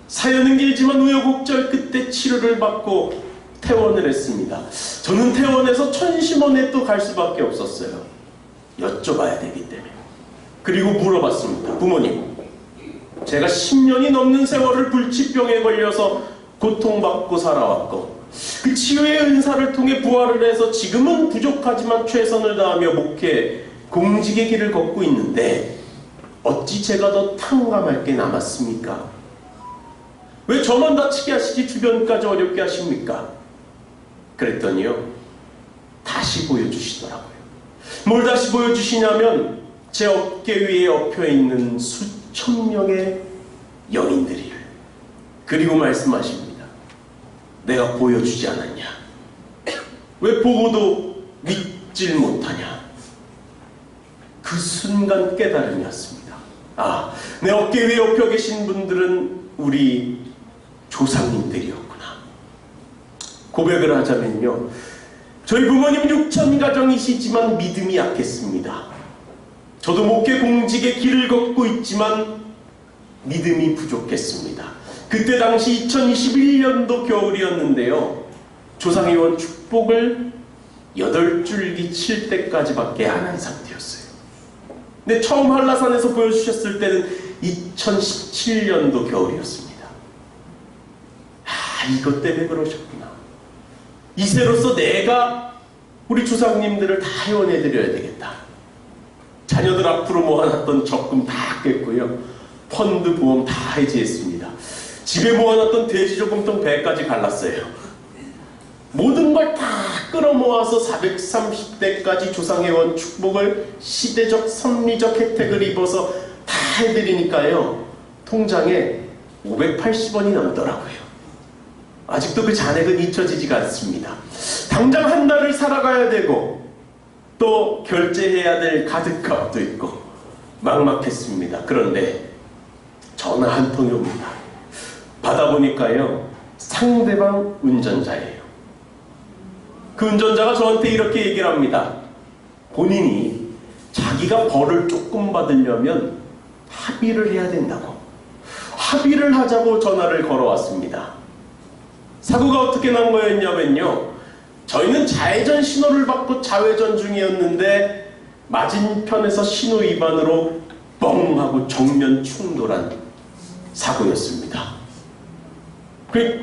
사연은 길지만 우여곡절 끝에 치료를 받고 퇴원을 했습니다. 저는 퇴원해서 천심원에 또 갈 수밖에 없었어요. 여쭤봐야 되기 때문에. 그리고 물어봤습니다. 부모님, 제가 10년이 넘는 세월을 불치병에 걸려서 고통받고 살아왔고 그 치유의 은사를 통해 부활을 해서 지금은 부족하지만 최선을 다하며 목회 공직의 길을 걷고 있는데 어찌 제가 더 탕감할 게 남았습니까? 왜 저만 다치게 하시지 주변까지 어렵게 하십니까? 그랬더니요, 다시 보여주시더라고요. 뭘 다시 보여주시냐면 제 어깨 위에 엎여있는 수천 명의 영인들이를. 그리고 말씀하십니다. 내가 보여주지 않았냐? 왜 보고도 믿질 못하냐? 그 순간 깨달음이었습니다. 아, 내 어깨 위에 엎여 계신 분들은 우리 조상님들이었구나. 고백을 하자면요, 저희 부모님 6천 가정이시지만 믿음이 약했습니다. 저도 목회 공직의 길을 걷고 있지만 믿음이 부족했습니다. 그때 당시 2021년도 겨울이었는데요, 조상의원 축복을 8줄기 칠 때까지밖에 안 한 상태였어요. 근데 처음 한라산에서 보여주셨을 때는 2017년도 겨울이었습니다. 아, 이것 때문에 그러셨구나. 이세로서 내가 우리 조상님들을 다 회원해드려야 되겠다. 자녀들 앞으로 모아놨던 적금 다 깼고요. 펀드 보험 다 해지했습니다. 집에 모아놨던 돼지저금통 배까지 갈랐어요. 모든 걸 다 끌어모아서 430대까지 조상회원 축복을 시대적 선리적 혜택을 입어서 다 해드리니까요. 통장에 580원이 남더라고요. 아직도 그 잔액은 잊혀지지가 않습니다. 당장 한 달을 살아가야 되고 또 결제해야 될 카드값도 있고 막막했습니다. 그런데 전화 한 통이 옵니다. 받아보니까요, 상대방 운전자예요. 그 운전자가 저한테 이렇게 얘기를 합니다. 본인이 자기가 벌을 조금 받으려면 합의를 해야 된다고. 합의를 하자고 전화를 걸어왔습니다. 사고가 어떻게 난 거였냐면요, 저희는 좌회전 신호를 받고 좌회전 중이었는데 맞은편에서 신호 위반으로 뻥 하고 정면 충돌한 사고였습니다.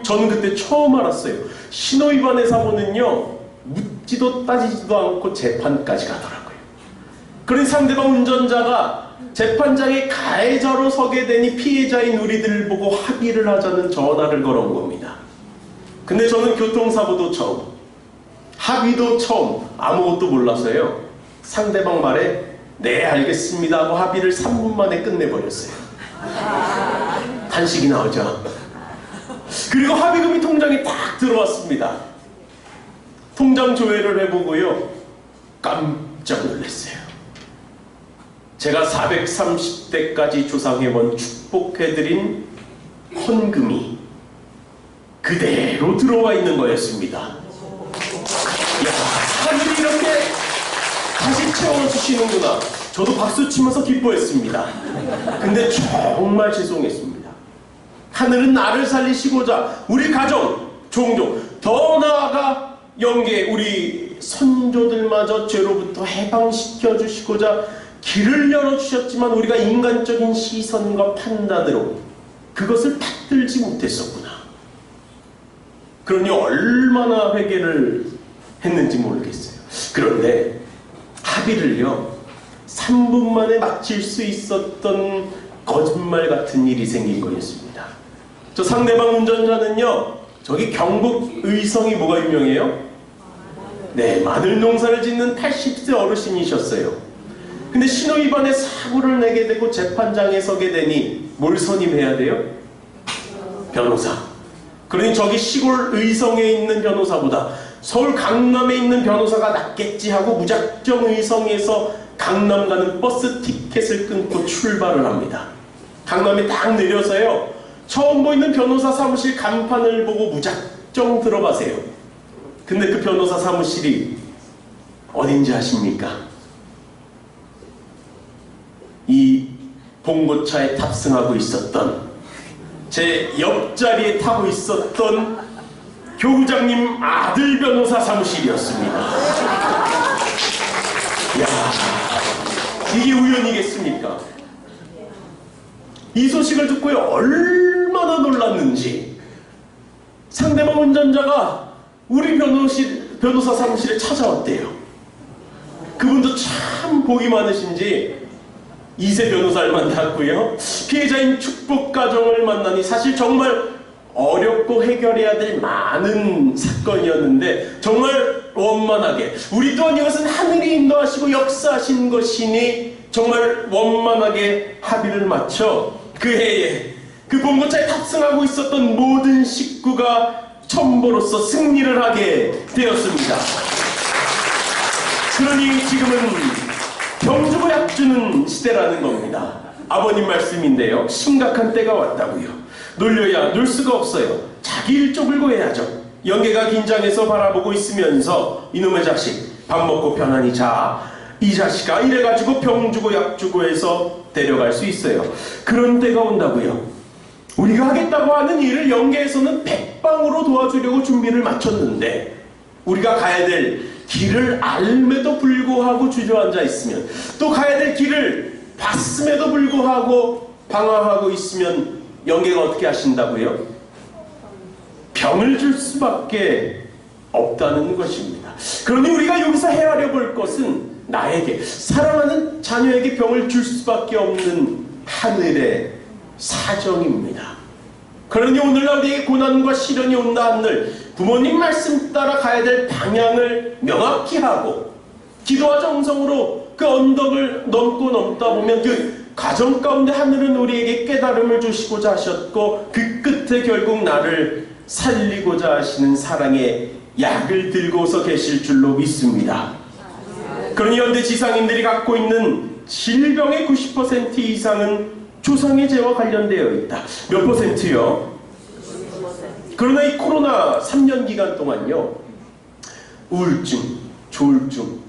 저는 그때 처음 알았어요. 신호 위반의 사고는요, 묻지도 따지지도 않고 재판까지 가더라고요. 그러니 상대방 운전자가 재판장에 가해자로 서게 되니 피해자인 우리들을 보고 합의를 하자는 전화를 걸어온 겁니다. 근데 저는 교통사고도 처음, 합의도 처음, 아무것도 몰라서요, 상대방 말에 네 알겠습니다 하고 합의를 3분 만에 끝내버렸어요. 한식이 나오죠. 그리고 합의금이 통장에 딱 들어왔습니다. 통장 조회를 해보고요, 깜짝 놀랐어요. 제가 430대까지 조상회원 축복해드린 헌금이 그대로 들어와 있는 거였습니다. 이야, 하늘이 이렇게 다시 채워주시는구나. 저도 박수치면서 기뻐했습니다. 근데 정말 죄송했습니다. 하늘은 나를 살리시고자 우리 가정, 종족, 더 나아가 영계 우리 선조들마저 죄로부터 해방시켜 주시고자 길을 열어주셨지만 우리가 인간적인 시선과 판단으로 그것을 받들지 못했었구나. 그러니 얼마나 회개를 했는지 모르겠어요. 그런데 합의를요, 3분 만에 마칠 수 있었던 거짓말 같은 일이 생긴 거였습니다. 저 상대방 운전자는요, 저기 경북 의성이 뭐가 유명해요? 네, 마늘 농사를 짓는 80세 어르신이셨어요. 근데 신호위반에 사고를 내게 되고 재판장에 서게 되니 뭘 선임해야 돼요? 변호사. 그러니 저기 시골 의성에 있는 변호사보다 서울 강남에 있는 변호사가 낫겠지 하고 무작정 의성에서 강남 가는 버스 티켓을 끊고 출발을 합니다. 강남에 딱 내려서요, 처음 보이는 변호사 사무실 간판을 보고 무작정 들어가세요. 근데 그 변호사 사무실이 어딘지 아십니까? 이 봉고차에 탑승하고 있었던, 제 옆자리에 타고 있었던 교구장님 아들 변호사 사무실이었습니다. 이야, 이게 우연이겠습니까? 이 소식을 듣고요, 얼마나 놀랐는지. 상대방 운전자가 우리 변호사 사무실에 찾아왔대요. 그분도 참 복이 많으신지 이세 변호사를 만났고요, 피해자인 축복 가정을 만나니 사실 정말 어렵고 해결해야 될 많은 사건이었는데 정말 원만하게, 우리 또한 이것은 하늘이 인도하시고 역사하신 것이니 정말 원만하게 합의를 맞춰 그 해에 그 봉고차에 탑승하고 있었던 모든 식구가 첨보로서 승리를 하게 되었습니다. 그러니 지금은 병주고 약주는 시대라는 겁니다. 아버님 말씀인데요, 심각한 때가 왔다고요. 놀려야 놀 수가 없어요. 자기 일 쪽을고 해야죠. 영계가 긴장해서 바라보고 있으면서 이놈의 자식 밥 먹고 편안히 자, 이 자식아 이래가지고 병주고 약주고 해서 데려갈 수 있어요. 그런 때가 온다고요. 우리가 하겠다고 하는 일을 영계에서는 백방으로 도와주려고 준비를 마쳤는데 우리가 가야 될 길을 알매도 불구하고 주저앉아 있으면, 또 가야 될 길을 봤음에도 불구하고 방황하고 있으면 영계가 어떻게 하신다고요? 병을 줄 수밖에 없다는 것입니다. 그러니 우리가 여기서 헤아려 볼 것은 나에게, 사랑하는 자녀에게 병을 줄 수밖에 없는 하늘의 사정입니다. 그러니 오늘날 우리에게 고난과 시련이 온다 한들 부모님 말씀 따라 가야 될 방향을 명확히 하고 기도와 정성으로 그 언덕을 넘고 넘다 보면 그 과정 가운데 하늘은 우리에게 깨달음을 주시고자 하셨고 그 끝에 결국 나를 살리고자 하시는 사랑의 약을 들고서 계실 줄로 믿습니다. 그러니 현대 지상인들이 갖고 있는 질병의 90% 이상은 조상의 죄와 관련되어 있다. 몇 %요? 그러나 이 코로나 3년 기간 동안요, 우울증, 조울증,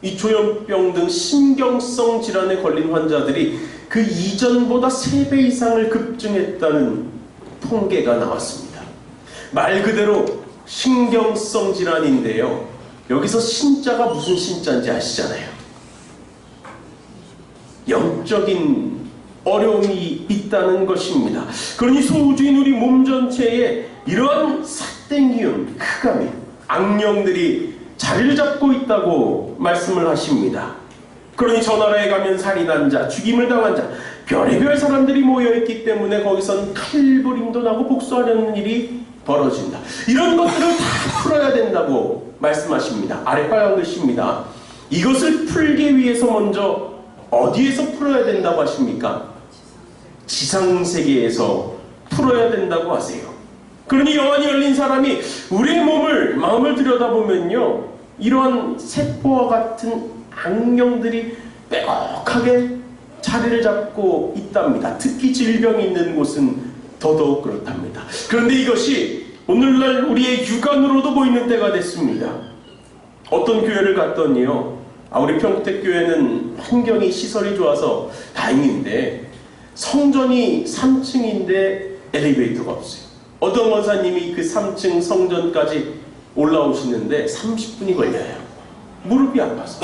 이 조현병 등 신경성 질환에 걸린 환자들이 그 이전보다 3배 이상을 급증했다는 통계가 나왔습니다. 말 그대로 신경성 질환인데요, 여기서 신자가 무슨 신자인지 아시잖아요. 영적인 어려움이 있다는 것입니다. 그러니 소우주인 우리 몸 전체에 이러한 삿된 흑암, 악령들이 자리를 잡고 있다고 말씀을 하십니다. 그러니 저 나라에 가면 살인한 자, 죽임을 당한 자, 별의별 사람들이 모여있기 때문에 거기선 칼부림도 나고 복수하려는 일이 벌어진다. 이런 것들을 다 풀어야 된다고 말씀하십니다. 아래 빨간 글씨입니다. 이것을 풀기 위해서 먼저 어디에서 풀어야 된다고 하십니까? 지상세계에서 풀어야 된다고 하세요. 그러니 영안이 열린 사람이 우리의 몸을, 마음을 들여다보면요, 이러한 세포와 같은 악령들이 빼곡하게 자리를 잡고 있답니다. 특히 질병이 있는 곳은 더더욱 그렇답니다. 그런데 이것이 오늘날 우리의 육안으로도 보이는 때가 됐습니다. 어떤 교회를 갔더니요, 우리 평택교회는 환경이 시설이 좋아서 다행인데 성전이 3층인데 엘리베이터가 없어요. 어떤 원사님이 그 3층 성전까지 올라오시는데 30분이 걸려요. 무릎이 아파서.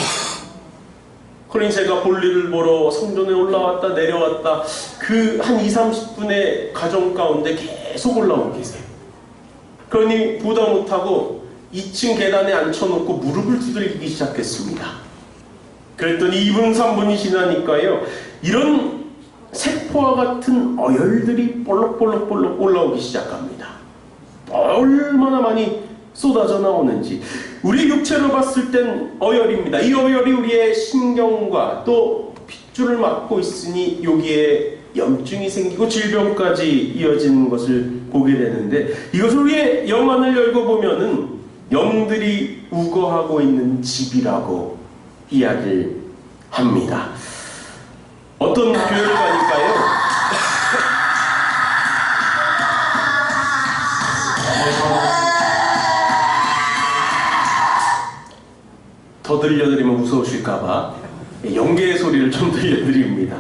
그러니 제가 볼일을 보러 성전에 올라왔다 내려왔다 그 한 20-30분의 과정 가운데 계속 올라오고 계세요. 그러니 보다 못하고 2층 계단에 앉혀놓고 무릎을 두들기기 시작했습니다. 그랬더니 2분 3분이 지나니까요, 이런 세포와 같은 어혈들이 볼록볼록 올라오기 시작합니다. 얼마나 많이 쏟아져 나오는지. 우리 육체로 봤을 땐 어혈입니다. 이 어혈이 우리의 신경과 또 핏줄을 막고 있으니 여기에 염증이 생기고 질병까지 이어지는 것을 보게 되는데, 이것을 우리의 영안을 열고 보면은 영들이 우거하고 있는 집이라고 이야기를 합니다. 어떤 교회를 가니까요, 더 들려드리면 무서우실까봐 영계의 소리를 좀 들려드립니다.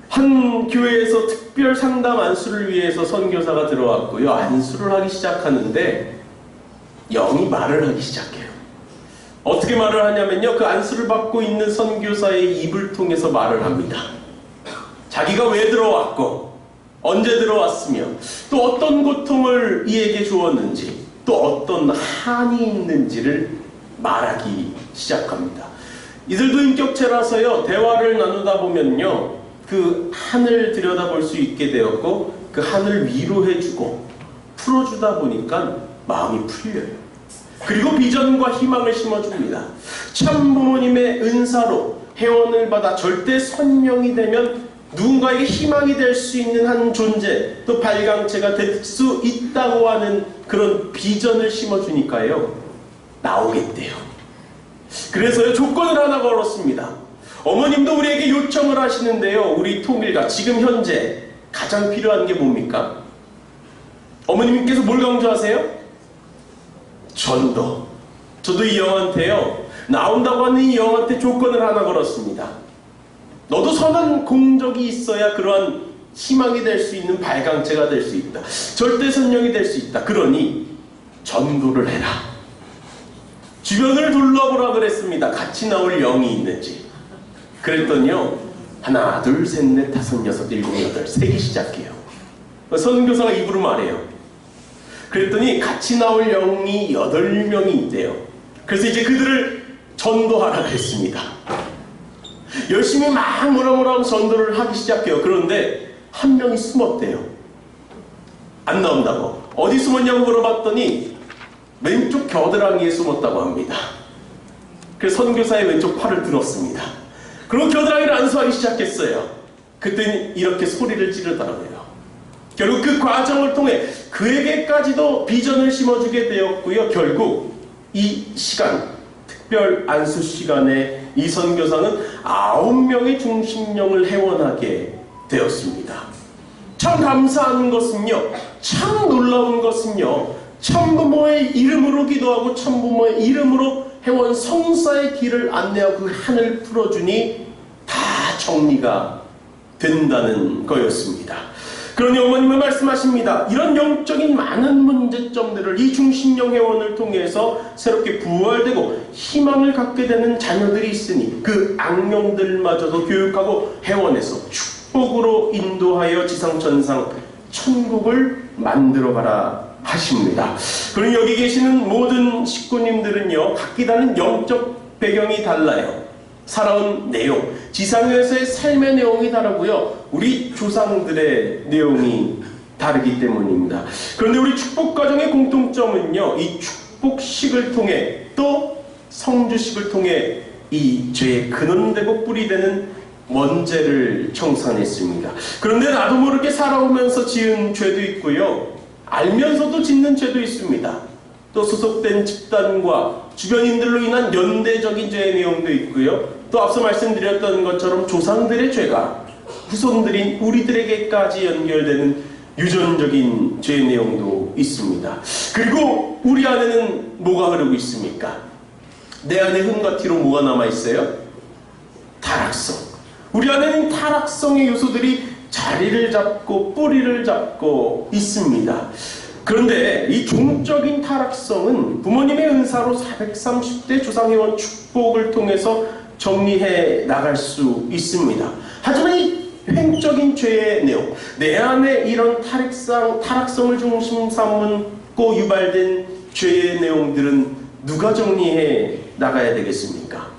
한 교회에서 특별 상담 안수를 위해서 선교사가 들어왔고요, 안수를 하기 시작하는데 영이 말을 하기 시작해요. 어떻게 말을 하냐면요, 그 안수를 받고 있는 선교사의 입을 통해서 말을 합니다. 자기가 왜 들어왔고 언제 들어왔으며 또 어떤 고통을 이에게 주었는지 또 어떤 한이 있는지를 말하기 시작합니다. 이들도 인격체라서요, 대화를 나누다 보면요, 그 한을 들여다볼 수 있게 되었고 그 한을 위로해주고 풀어주다 보니까 마음이 풀려요. 그리고 비전과 희망을 심어줍니다. 참 부모님의 은사로 회원을 받아 절대 선명이 되면 누군가에게 희망이 될 수 있는 한 존재, 또 발광체가 될 수 있다고 하는 그런 비전을 심어주니까요, 나오겠대요. 그래서요, 조건을 하나 걸었습니다. 어머님도 우리에게 요청을 하시는데요, 우리 통일가 지금 현재 가장 필요한 게 뭡니까? 어머님께서 뭘 강조하세요? 전도. 저도 이 영한테요, 나온다고 하는 이 영한테 조건을 하나 걸었습니다. 너도 선한 공적이 있어야 그러한 희망이 될 수 있는 발광체가 될 수 있다. 절대 선명이 될 수 있다. 그러니 전도를 해라. 주변을 둘러보라 그랬습니다. 같이 나올 영이 있는지. 그랬더니요, 하나, 둘, 셋, 넷, 다섯, 여섯, 일곱, 여덟, 세기 시작해요. 선교사가 입으로 말해요. 그랬더니 같이 나올 영이 8명이 있대요. 그래서 이제 그들을 전도하라 했습니다. 열심히 막 뭐라 하면서 전도를 하기 시작해요. 그런데 한 명이 숨었대요. 안 나온다고. 어디 숨었냐고 물어봤더니 왼쪽 겨드랑이에 숨었다고 합니다. 그래서 선교사의 왼쪽 팔을 들었습니다. 그리고 겨드랑이를 안수하기 시작했어요. 그때는 이렇게 소리를 지르더라고요. 결국 그 과정을 통해 그에게까지도 비전을 심어주게 되었고요. 결국 이 시간, 특별 안수 시간에 이 선교사는 9명의 중심령을 회원하게 되었습니다. 참 감사한 것은요, 참 놀라운 것은요, 참부모의 이름으로 기도하고 참부모의 이름으로 회원 성사의 길을 안내하고 그 한을 풀어주니 다 정리가 된다는 거였습니다. 그러니 어머님은 말씀하십니다. 이런 영적인 많은 문제점들을 이 중심령 회원을 통해서 새롭게 부활되고 희망을 갖게 되는 자녀들이 있으니 그 악령들마저도 교육하고 회원에서 축복으로 인도하여 지상천상 천국을 만들어가라 하십니다. 그럼 여기 계시는 모든 식구님들은요, 각기 다른 영적 배경이 달라요. 살아온 내용, 지상에서의 삶의 내용이 다르고요, 우리 조상들의 내용이 다르기 때문입니다. 그런데 우리 축복 과정의 공통점은요, 이 축복식을 통해 또 성주식을 통해 이 죄의 근원되고 뿌리되는 원죄를 청산했습니다. 그런데 나도 모르게 살아오면서 지은 죄도 있고요, 알면서도 짓는 죄도 있습니다. 또 소속된 집단과 주변인들로 인한 연대적인 죄의 내용도 있고요, 또 앞서 말씀드렸던 것처럼 조상들의 죄가 후손들인 우리들에게까지 연결되는 유전적인 죄의 내용도 있습니다. 그리고 우리 안에는 뭐가 흐르고 있습니까? 내 안에 흠과 티로 뭐가 남아있어요? 타락성. 우리 안에는 타락성의 요소들이 자리를 잡고 뿌리를 잡고 있습니다. 그런데 이 종적인 타락성은 부모님의 은사로 430대 조상회원 축복을 통해서 정리해 나갈 수 있습니다. 하지만 이 횡적인 죄의 내용, 내 안에 이런 타락성을 중심 삼고 유발된 죄의 내용들은 누가 정리해 나가야 되겠습니까?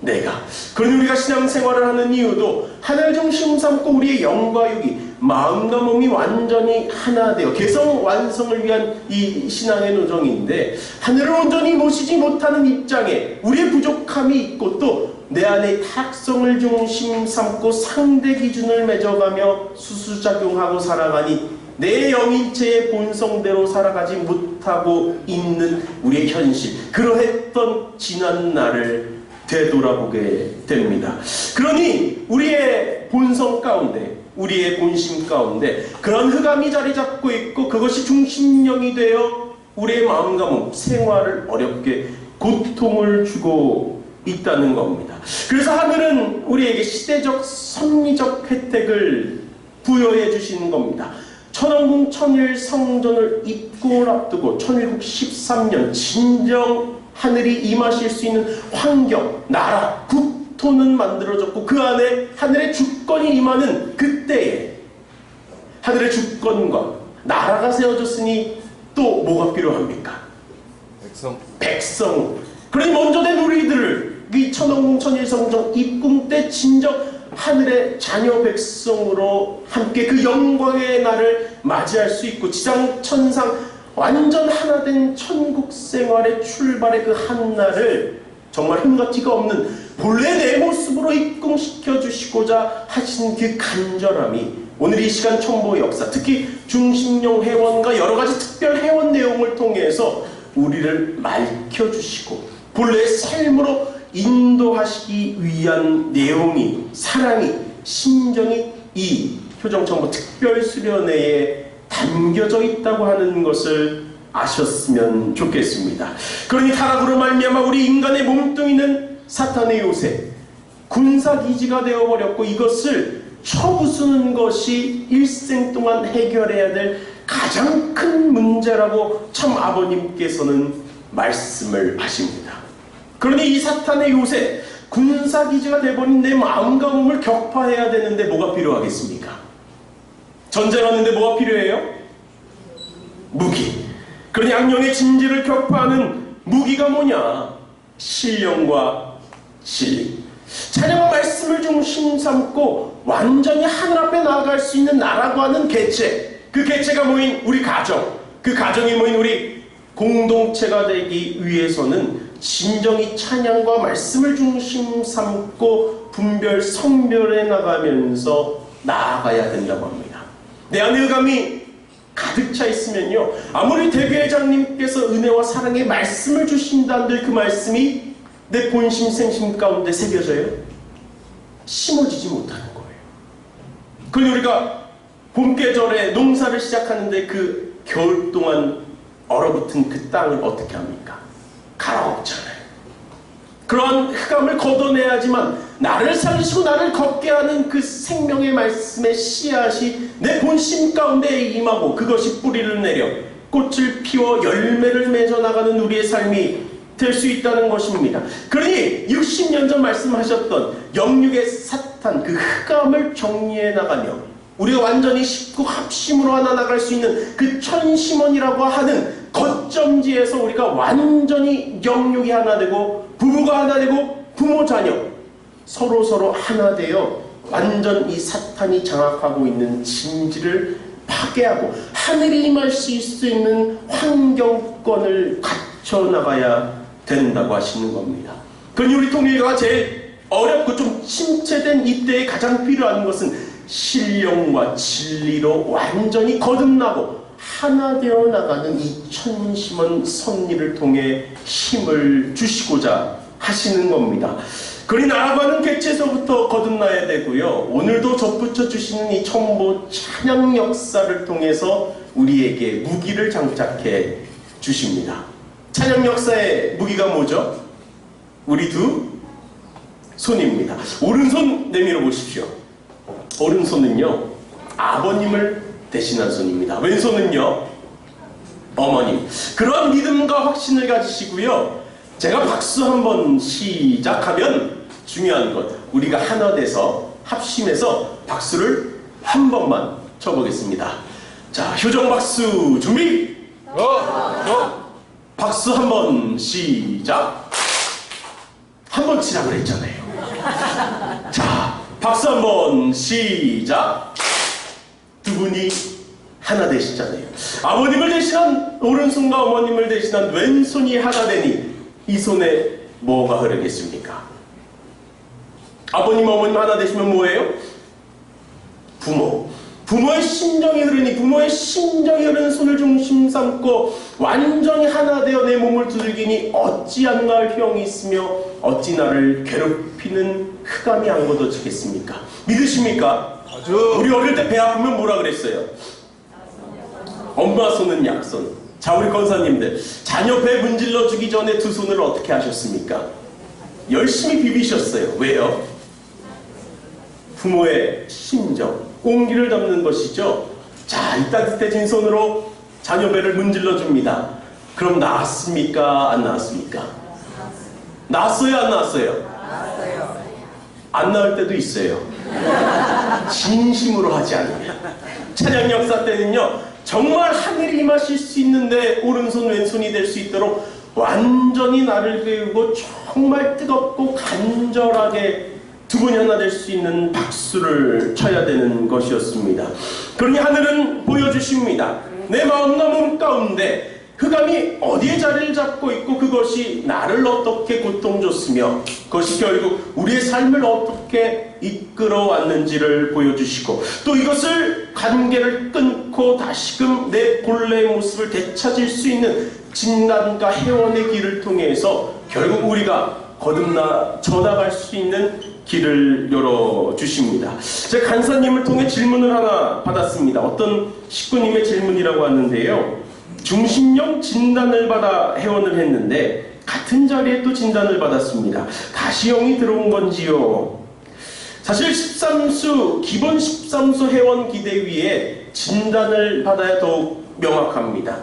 내가. 그러니 우리가 신앙생활을 하는 이유도 하나를 중심 삼고 우리의 영과 육이, 마음과 몸이 완전히 하나 되어 개성 완성을 위한 이 신앙의 노정인데, 하늘을 온전히 모시지 못하는 입장에 우리의 부족함이 있고 또 내 안에 타락성을 중심 삼고 상대 기준을 맺어가며 수수작용하고 살아가니 내 영인체의 본성대로 살아가지 못하고 있는 우리의 현실, 그러했던 지난 날을 되돌아보게 됩니다. 그러니 우리의 본성 가운데, 우리의 본심 가운데 그런 흑암이 자리 잡고 있고 그것이 중심령이 되어 우리의 마음과 몸, 생활을 어렵게 고통을 주고 있다는 겁니다. 그래서 하늘은 우리에게 시대적 섭리적 혜택을 부여해 주시는 겁니다. 천왕궁 천일 성전을 입고를 앞두고 1113년 진정 하늘이 임하실 수 있는 환경, 나라, 국토는 만들어졌고 그 안에 하늘의 주권이 임하는 그때에 하늘의 주권과 나라가 세워졌으니 또 뭐가 필요합니까? 백성. 그러니 먼저 된 우리들을 이 천왕궁 천일성전 입궁 때 진정 하늘의 자녀 백성으로 함께 그 영광의 날을 맞이할 수 있고 지상천상 완전 하나 된 천국 생활의 출발의 그 한날을 정말 흠과 티가 없는 본래 내 모습으로 입궁시켜 주시고자 하신 그 간절함이 오늘 이 시간 첨보 역사, 특히 중심령 회원과 여러가지 특별 회원 내용을 통해서 우리를 맑혀주시고 본래의 삶으로 인도하시기 위한 내용이, 사랑이, 심정이 이 효정첨보 특별 수련회에 담겨져 있다고 하는 것을 아셨으면 좋겠습니다. 그러니 타락으로 말미암아 우리 인간의 몸뚱이는 사탄의 요새, 군사기지가 되어버렸고 이것을 쳐부수는 것이 일생 동안 해결해야 될 가장 큰 문제라고 참 아버님께서는 말씀을 하십니다. 그러니 이 사탄의 요새, 군사기지가 되어버린 내 마음과 몸을 격파해야 되는데 뭐가 필요하겠습니까? 전쟁하는데 뭐가 필요해요? 무기. 그런 양령의 진지를 격파하는 무기가 뭐냐? 신령과 진리. 찬양과 말씀을 중심 삼고 완전히 하늘 앞에 나아갈 수 있는 나라고 하는 개체, 그 개체가 모인 우리 가정, 그 가정이 모인 우리 공동체가 되기 위해서는 진정히 찬양과 말씀을 중심 삼고 분별 성별해 나가면서 나아가야 된다고 합니다. 내 안에 흑암이 가득 차 있으면요, 아무리 대회장님께서 은혜와 사랑의 말씀을 주신다는들 그 말씀이 내 본심 생심 가운데 새겨져요? 심어지지 못하는 거예요. 그러니 우리가 봄 계절에 농사를 시작하는데 그 겨울 동안 얼어붙은 그 땅을 어떻게 합니까? 갈아엎잖아요. 그러한 흑암을 걷어내야지만 나를 살리시고 나를 걷게 하는 그 생명의 말씀의 씨앗이 내 본심 가운데 임하고 그것이 뿌리를 내려 꽃을 피워 열매를 맺어 나가는 우리의 삶이 될 수 있다는 것입니다. 그러니 60년 전 말씀하셨던 영육의 사탄, 그 흑암을 정리해 나가며 우리가 완전히 식구 합심으로 하나 나갈 수 있는 그 천심원이라고 하는 거점지에서 우리가 완전히 영육이 하나 되고 부부가 하나 되고 부모 자녀 서로 하나 되어 완전 이 사탄이 장악하고 있는 진지를 파괴하고 하늘이 임하실 수 있는 환경권을 갖춰 나가야 된다고 하시는 겁니다. 그러니 우리 통일교가 제일 어렵고 좀 침체된 이때에 가장 필요한 것은 신령과 진리로 완전히 거듭나고 하나 되어 나가는 이 천심원 섭리를 통해 힘을 주시고자 하시는 겁니다. 그러니 나아가는 개체에서부터 거듭나야 되고요, 오늘도 접붙여 주시는 이 천보 찬양 역사를 통해서 우리에게 무기를 장착해 주십니다. 찬양 역사의 무기가 뭐죠? 우리 두 손입니다. 오른손 내밀어 보십시오. 오른손은요, 아버님을 대신한 손입니다. 왼손은요, 어머님. 그런 믿음과 확신을 가지시고요, 제가 박수 한번 시작하면 중요한 것, 우리가 하나 돼서 합심해서 박수를 한 번만 쳐보겠습니다. 자, 효정 박수 준비! 박수 한 번 시작! 한 번 치라고 그랬잖아요. 자, 박수 한 번 시작! 두 분이 하나 되시잖아요. 아버님을 대신한 오른손과 어머님을 대신한 왼손이 하나 되니 이 손에 뭐가 흐르겠습니까? 아버님, 어머님 하나 되시면 뭐예요? 부모. 부모의 심정이 흐르니 부모의 심정이 흐르는 손을 중심 삼고 완전히 하나 되어 내 몸을 두들기니 어찌 안 나을 형이 있으며 어찌 나를 괴롭히는 흑암이 안 걷어지겠습니까? 믿으십니까? 아주. 우리 어릴 때 배 아프면 뭐라 그랬어요? 엄마 손은 약손. 자, 우리 권사님들, 자녀 배 문질러 주기 전에 두 손을 어떻게 하셨습니까? 열심히 비비셨어요. 왜요? 부모의 심정, 옹기를 담는 것이죠. 자, 이 따뜻해진 손으로 자녀 배를 문질러 줍니다. 그럼 나았습니까? 안 나았습니까? 나았어요? 안 나았어요? 안 나을 때도 있어요. 진심으로 하지 않으면. 찬양 역사 때는요, 정말 하늘이 임하실 수 있는데 오른손 왼손이 될 수 있도록 완전히 나를 깨우고 정말 뜨겁고 간절하게 두 분이 하나 될 수 있는 박수를 쳐야 되는 것이었습니다. 그러니 하늘은 보여주십니다. 내 마음과 몸 가운데 흑암이 어디에 자리를 잡고 있고 그것이 나를 어떻게 고통줬으며 그것이 결국 우리의 삶을 어떻게 이끌어왔는지를 보여주시고 또 이것을 관계를 끊고 다시금 내 본래의 모습을 되찾을 수 있는 진단과 회원의 길을 통해서 결국 우리가 거듭나 져나갈 수 있는 길을 열어주십니다. 제가 간사님을 통해 질문을 하나 받았습니다. 어떤 식구님의 질문이라고 하는데요, 중심령 진단을 받아 회원을 했는데 같은 자리에 또 진단을 받았습니다. 다시 영이 들어온 건지요? 사실 13수 기본 13수 회원 기대위에 진단을 받아야 더욱 명확합니다.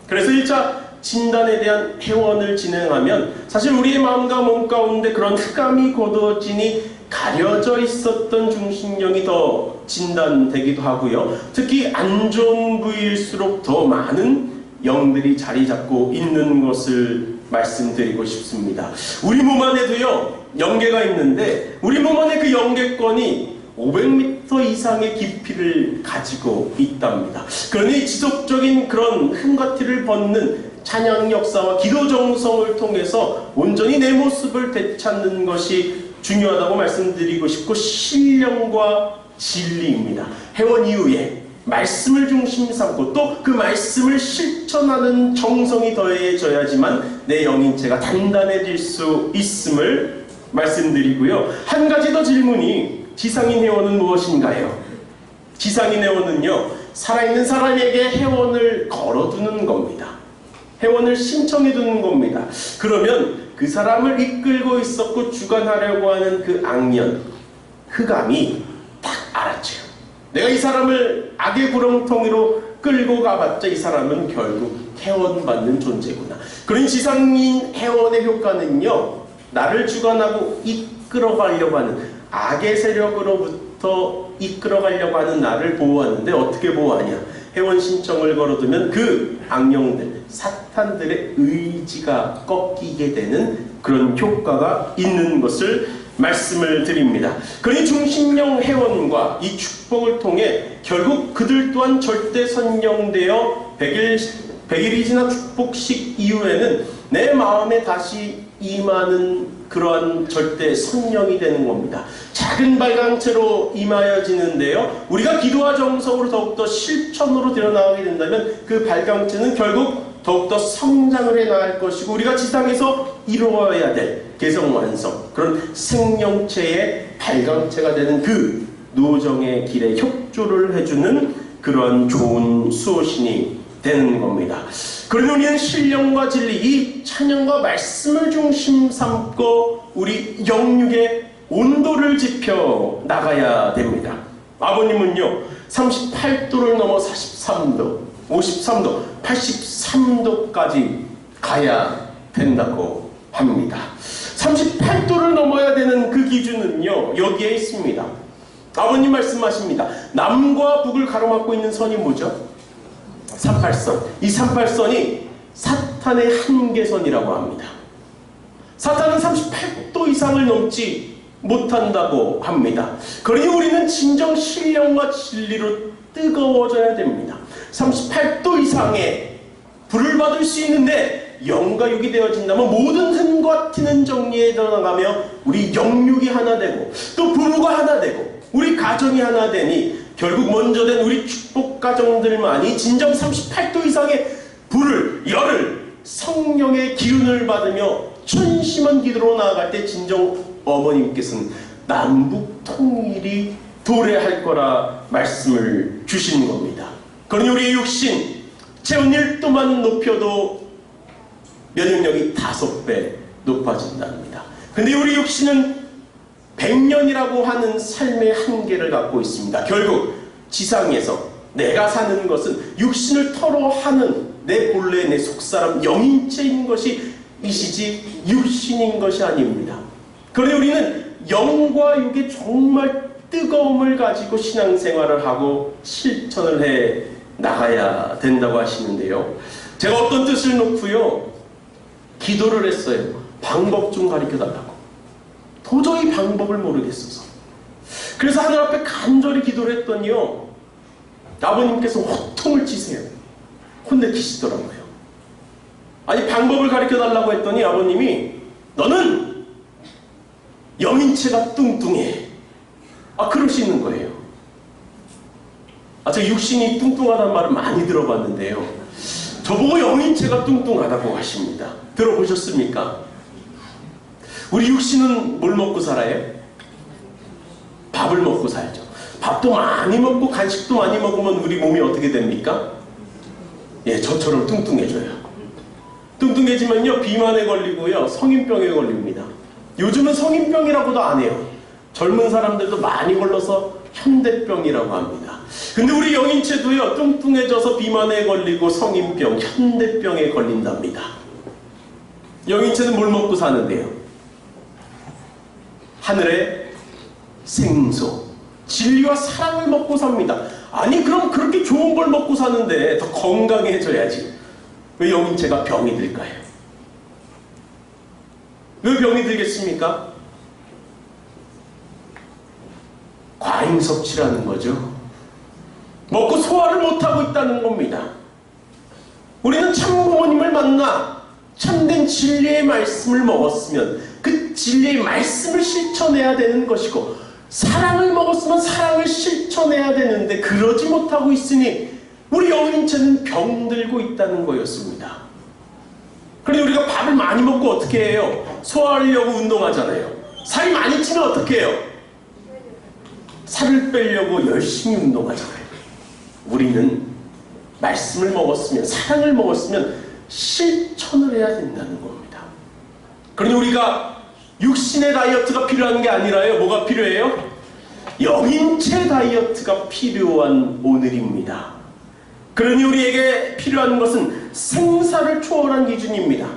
그래서 1차 진단에 대한 회원을 진행하면 사실 우리의 마음과 몸 가운데 그런 흑암이 걷어지니 가려져 있었던 중심령이 더 진단되기도 하고요. 특히 안 좋은 부위일수록 더 많은 영들이 자리 잡고 있는 것을 말씀드리고 싶습니다. 우리 몸 안에도요 영계가 있는데 우리 몸 안에 그 영계권이 500m 이상의 깊이를 가지고 있답니다. 그러니 지속적인 그런 흠과 티를 벗는 찬양 역사와 기도 정성을 통해서 온전히 내 모습을 되찾는 것이 중요하다고 말씀드리고 싶고, 신령과 진리입니다. 회원 이후에 말씀을 중심 삼고 또 그 말씀을 실천하는 정성이 더해져야지만 내 영인체가 단단해질 수 있음을 말씀드리고요. 한 가지 더 질문이, 지상인 회원은 무엇인가요? 지상인 회원은요, 살아있는 사람에게 회원을 걸어두는 겁니다. 회원을 신청해두는 겁니다. 그러면 그 사람을 이끌고 있었고 주관하려고 하는 그 악년, 흑암이 딱 알았죠. 내가 이 사람을 악의 구렁텅이로 끌고 가봤자 이 사람은 결국 회원받는 존재구나. 그러니 지상인 회원의 효과는요, 나를 주관하고 이끌어가려고 하는 악의 세력으로부터 이끌어가려고 하는 나를 보호하는데, 어떻게 보호하냐? 회원 신청을 걸어두면 그 악령들, 사탄들의 의지가 꺾이게 되는 그런 효과가 있는 것을 말씀을 드립니다. 그러니 중심령 회원과 이 축복을 통해 결국 그들 또한 절대 선령되어 100일이 지난 축복식 이후에는 내 마음에 다시 임하는 그러한 절대 선령이 되는 겁니다. 작은 발광체로 임하여지는데요, 우리가 기도와 정성으로 더욱더 실천으로 드러나가게 된다면 그 발광체는 결국 더욱더 성장을 해나갈 것이고, 우리가 지상에서 이루어야 될 개성완성, 그런 생명체의 발광체가 되는 그 노정의 길에 협조를 해주는 그러한 좋은 수호신이 되는 겁니다. 그러니 우리는 신령과 진리, 이 찬양과 말씀을 중심 삼고 우리 영육의 온도를 지펴 나가야 됩니다. 아버님은요 38도를 넘어 43도, 53도, 83도까지 가야 된다고 합니다. 38도를 넘어야 되는 그 기준은요 여기에 있습니다. 아버님 말씀하십니다. 남과 북을 가로막고 있는 선이 뭐죠? 38선. 이 38선이 사탄의 한계선이라고 합니다. 사탄은 38도 이상을 넘지 못한다고 합니다. 그러니 우리는 진정 신령과 진리로 뜨거워져야 됩니다. 38도 이상의 불을 받을 수 있는데 영과 육이 되어진다면 모든 흠과 티는 정리해 나가며 우리 영육이 하나 되고 또 부부가 하나 되고 우리 가정이 하나 되니 결국 먼저 된 우리 축복 가정들만이 진정 38도 이상의 불을, 열을, 성령의 기운을 받으며 천심한 기도로 나아갈 때 진정 어머님께서는 남북 통일이 도래할 거라 말씀을 주신 겁니다. 그러니 우리의 육신 체온 1도만 높여도 면역력이 5배 높아진답니다. 근데 우리 육신은 100년이라고 하는 삶의 한계를 갖고 있습니다. 결국 지상에서 내가 사는 것은 육신을 터로하는 내 본래 내 속사람 영인체인 것이 이시지 육신인 것이 아닙니다. 그러니 우리는 영과 육의 정말 뜨거움을 가지고 신앙생활을 하고 실천을 해 나가야 된다고 하시는데요, 제가 어떤 뜻을 놓고요 기도를 했어요. 방법 좀 가르쳐달라고. 도저히 방법을 모르겠어서. 그래서 하늘 앞에 간절히 기도를 했더니요 아버님께서 호통을 치세요. 혼내키시더라고요. 아니 방법을 가르쳐달라고 했더니 아버님이 너는 영인체가 뚱뚱해. 그러시는 거예요. 제가 육신이 뚱뚱하다는 말을 많이 들어봤는데요, 저보고 영인체가 뚱뚱하다고 하십니다. 들어보셨습니까? 우리 육신은 뭘 먹고 살아요? 밥을 먹고 살죠. 밥도 많이 먹고 간식도 많이 먹으면 우리 몸이 어떻게 됩니까? 예, 저처럼 뚱뚱해져요. 뚱뚱해지면요 비만에 걸리고요 성인병에 걸립니다. 요즘은 성인병이라고도 안 해요. 젊은 사람들도 많이 걸러서 현대병이라고 합니다. 근데 우리 영인체도요 뚱뚱해져서 비만에 걸리고 성인병, 현대병에 걸린답니다. 영인체는 뭘 먹고 사는데요? 하늘의 생소, 진리와 사랑을 먹고 삽니다. 아니 그럼 그렇게 좋은 걸 먹고 사는데 더 건강해져야지. 왜 영인체가 병이 들까요? 왜 병이 들겠습니까? 과잉 섭취라는 거죠. 먹고 소화를 못하고 있다는 겁니다. 우리는 참 부모님을 만나 참된 진리의 말씀을 먹었으면 그 진리의 말씀을 실천해야 되는 것이고, 사랑을 먹었으면 사랑을 실천해야 되는데 그러지 못하고 있으니 우리 영인체는 병들고 있다는 거였습니다. 그런데 우리가 밥을 많이 먹고 어떻게 해요? 소화하려고 운동하잖아요. 살이 많이 찌면 어떻게 해요? 살을 빼려고 열심히 운동하잖아요. 우리는 말씀을 먹었으면, 사랑을 먹었으면 실천을 해야 된다는 겁니다. 그러니 우리가 육신의 다이어트가 필요한 게 아니라요, 뭐가 필요해요? 영인체 다이어트가 필요한 오늘입니다. 그러니 우리에게 필요한 것은 생사를 초월한 기준입니다.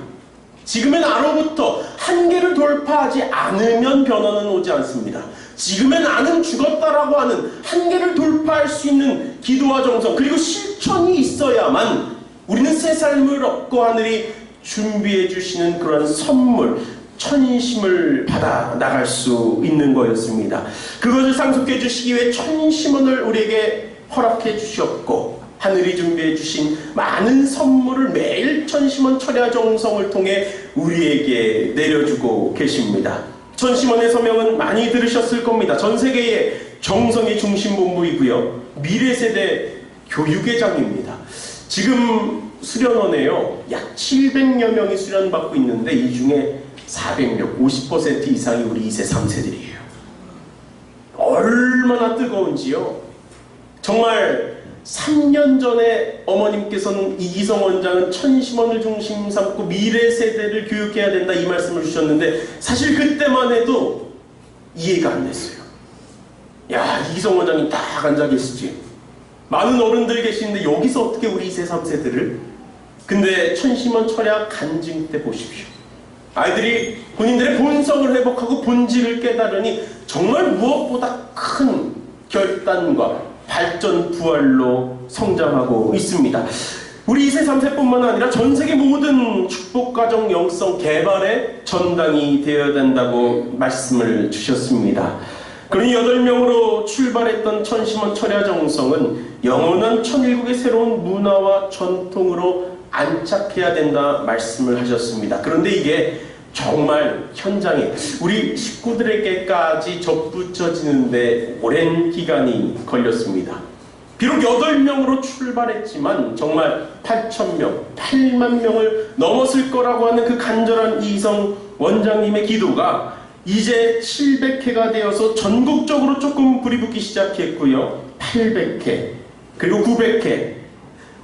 지금의 나로부터 한계를 돌파하지 않으면 변화는 오지 않습니다. 지금의 나는 죽었다라고 하는 한계를 돌파할 수 있는 기도와 정성, 그리고 실천이 있어야만 우리는 새 삶을 얻고 하늘이 준비해 주시는 그런 선물, 천심을 받아 나갈 수 있는 거였습니다. 그것을 상속해 주시기 위해 천심원을 우리에게 허락해 주셨고, 하늘이 준비해 주신 많은 선물을 매일 천심원 철야 정성을 통해 우리에게 내려주고 계십니다. 천심원의 서명은 많이 들으셨을 겁니다. 전 세계의 정성의 중심본부이고요, 미래세대 교육의 장입니다. 지금 수련원에요, 약 700여 명이 수련받고 있는데 이 중에 400명, 50% 이상이 우리 2세, 3세들이에요. 얼마나 뜨거운지요. 정말 3년 전에 어머님께서는 이기성 원장은 천심원을 중심 삼고 미래 세대를 교육해야 된다 이 말씀을 주셨는데, 사실 그때만 해도 이해가 안 됐어요. 야, 이기성 원장이 딱 앉아 계시지, 많은 어른들 계시는데 여기서 어떻게 우리 2세, 3세들을? 근데 천심원 철야 간증 때 보십시오. 아이들이 본인들의 본성을 회복하고 본질을 깨달으니 정말 무엇보다 큰 결단과 발전, 부활로 성장하고 있습니다. 우리 2세, 3세뿐만 아니라 전 세계 모든 축복가정 영성 개발의 전당이 되어야 된다고 말씀을 주셨습니다. 그러니 8명으로 출발했던 천심원 철야 정성은 영원한 천일국의 새로운 문화와 전통으로 안착해야 된다 말씀을 하셨습니다. 그런데 이게 정말 현장에 우리 식구들에게까지 접붙여지는데 오랜 기간이 걸렸습니다. 비록 8명으로 출발했지만 정말 8,000명, 8만 명을 넘었을 거라고 하는 그 간절한 이성 원장님의 기도가 이제 700회가 되어서 전국적으로 조금 불이 붙기 시작했고요, 800회, 그리고 900회,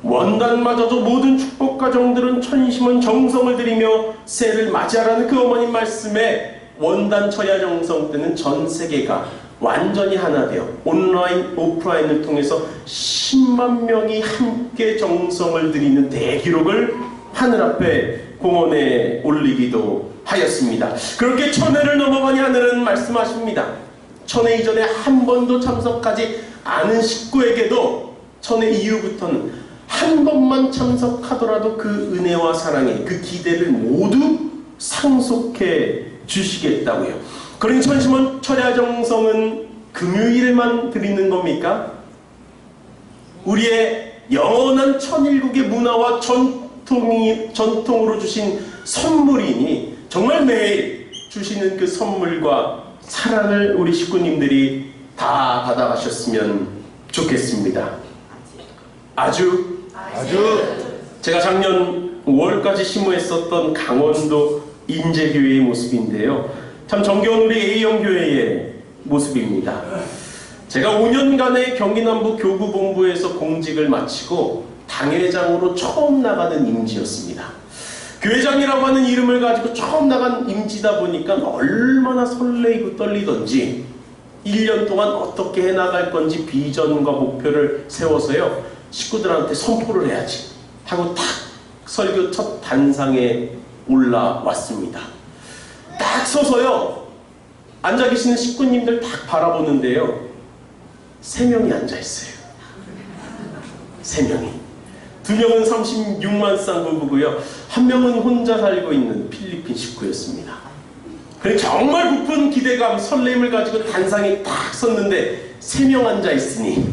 원단마저도 모든 축복가정들은 천심원 정성을 들이며 새해를 맞이하라는 그 어머님 말씀에 원단 철야 정성 때는 전 세계가 완전히 하나 되어 온라인, 오프라인을 통해서 10만 명이 함께 정성을 들이는 대기록을 하늘 앞에 공원에 올리기도 하였습니다. 그렇게 1000회를 넘어가니 하늘은 말씀하십니다. 1000회 이전에 한 번도 참석하지 않은 식구에게도 1000회 이후부터는 한 번만 참석하더라도 그 은혜와 사랑에 그 기대를 모두 상속해 주시겠다고요. 그러니 천심원 철야 정성은 금요일만 드리는 겁니까? 우리의 영원한 천일국의 문화와 전통으로 주신 선물이니 정말 매일 주시는 그 선물과 사랑을 우리 식구님들이 다 받아가셨으면 좋겠습니다. 아주 제가 작년 5월까지 심호했었던 강원도 인제교회의 모습인데요, 참 정겨운 우리 A형교회의 모습입니다. 제가 5년간의 경기남부 교구본부에서 공직을 마치고 당회장으로 처음 나가는 임지였습니다. 교회장이라고 하는 이름을 가지고 처음 나간 임지다 보니까 얼마나 설레이고 떨리던지 1년 동안 어떻게 해나갈 건지 비전과 목표를 세워서요, 식구들한테 선포를 해야지 하고 딱 설교 첫 단상에 올라왔습니다. 딱 서서요, 앉아 계시는 식구님들 딱 바라보는데요, 3명이 앉아 있어요. 3명이. 2명은 36만 쌍 부부고요. 1명은 혼자 살고 있는 필리핀 식구였습니다. 그래 정말 부푼 기대감, 설렘을 가지고 단상에 딱 섰는데 3명 앉아 있으니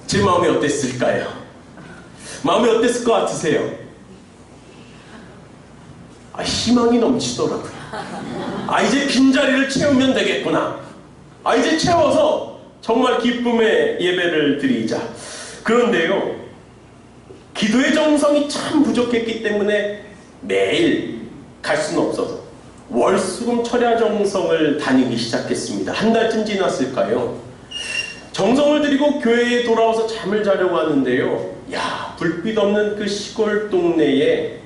제 마음이 어땠을까요? 마음이 어땠을 것 같으세요? 희망이 넘치더라고요. 이제 빈자리를 채우면 되겠구나. 이제 채워서 정말 기쁨의 예배를 드리자. 그런데요, 기도의 정성이 참 부족했기 때문에 매일 갈 수는 없어서 월수금 철야 정성을 다니기 시작했습니다. 한 달쯤 지났을까요? 정성을 들이고 교회에 돌아와서 잠을 자려고 하는데요, 불빛 없는 그 시골 동네에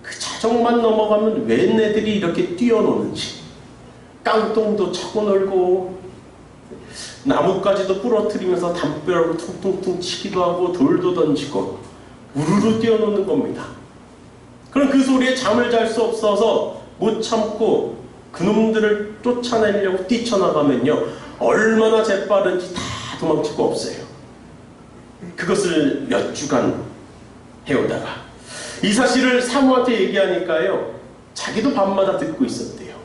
그 자정만 넘어가면 웬 애들이 이렇게 뛰어노는지, 깡통도 차고 놀고 나뭇가지도 부러뜨리면서 담벼락을 퉁퉁퉁 치기도 하고 돌도 던지고 우르르 뛰어노는 겁니다. 그럼 그 소리에 잠을 잘 수 없어서 못 참고 그놈들을 쫓아내려고 뛰쳐나가면요, 얼마나 재빠른지 다 도망칠 거 없어요. 그것을 몇 주간 해오다가 이 사실을 사모한테 얘기하니까요, 자기도 밤마다 듣고 있었대요.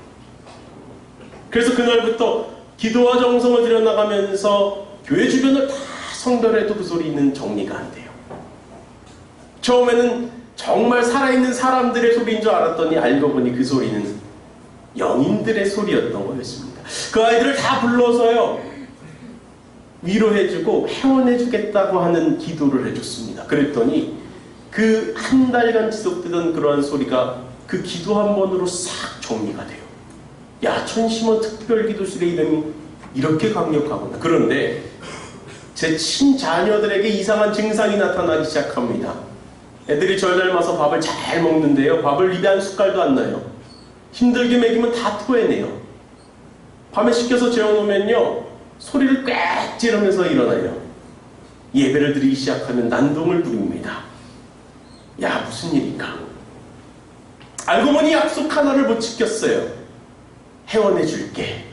그래서 그날부터 기도와 정성을 들여나가면서 교회 주변을 다 성별해도 그 소리는 정리가 안 돼요. 처음에는 정말 살아있는 사람들의 소리인 줄 알았더니 알고 보니 그 소리는 영인들의 소리였던 거였습니다. 그 아이들을 다 불러서요, 위로해주고 회원해주겠다고 하는 기도를 해줬습니다. 그랬더니 그 한 달간 지속되던 그러한 소리가 그 기도 한 번으로 싹 정리가 돼요. 야천심원 특별기도실의 이름이 이렇게 강력하구나. 그런데 제 친자녀들에게 이상한 증상이 나타나기 시작합니다. 애들이 절 닮아서 밥을 잘 먹는데요, 밥을 입에 한 숟갈도 안 넣어요. 힘들게 먹이면 다 토해내요. 밤에 시켜서 재워놓으면요, 소리를 꽥 지르면서 일어나요. 예배를 드리기 시작하면 난동을 부립니다. 무슨 일인가? 알고 보니 약속 하나를 못 지켰어요. 회원해 줄게.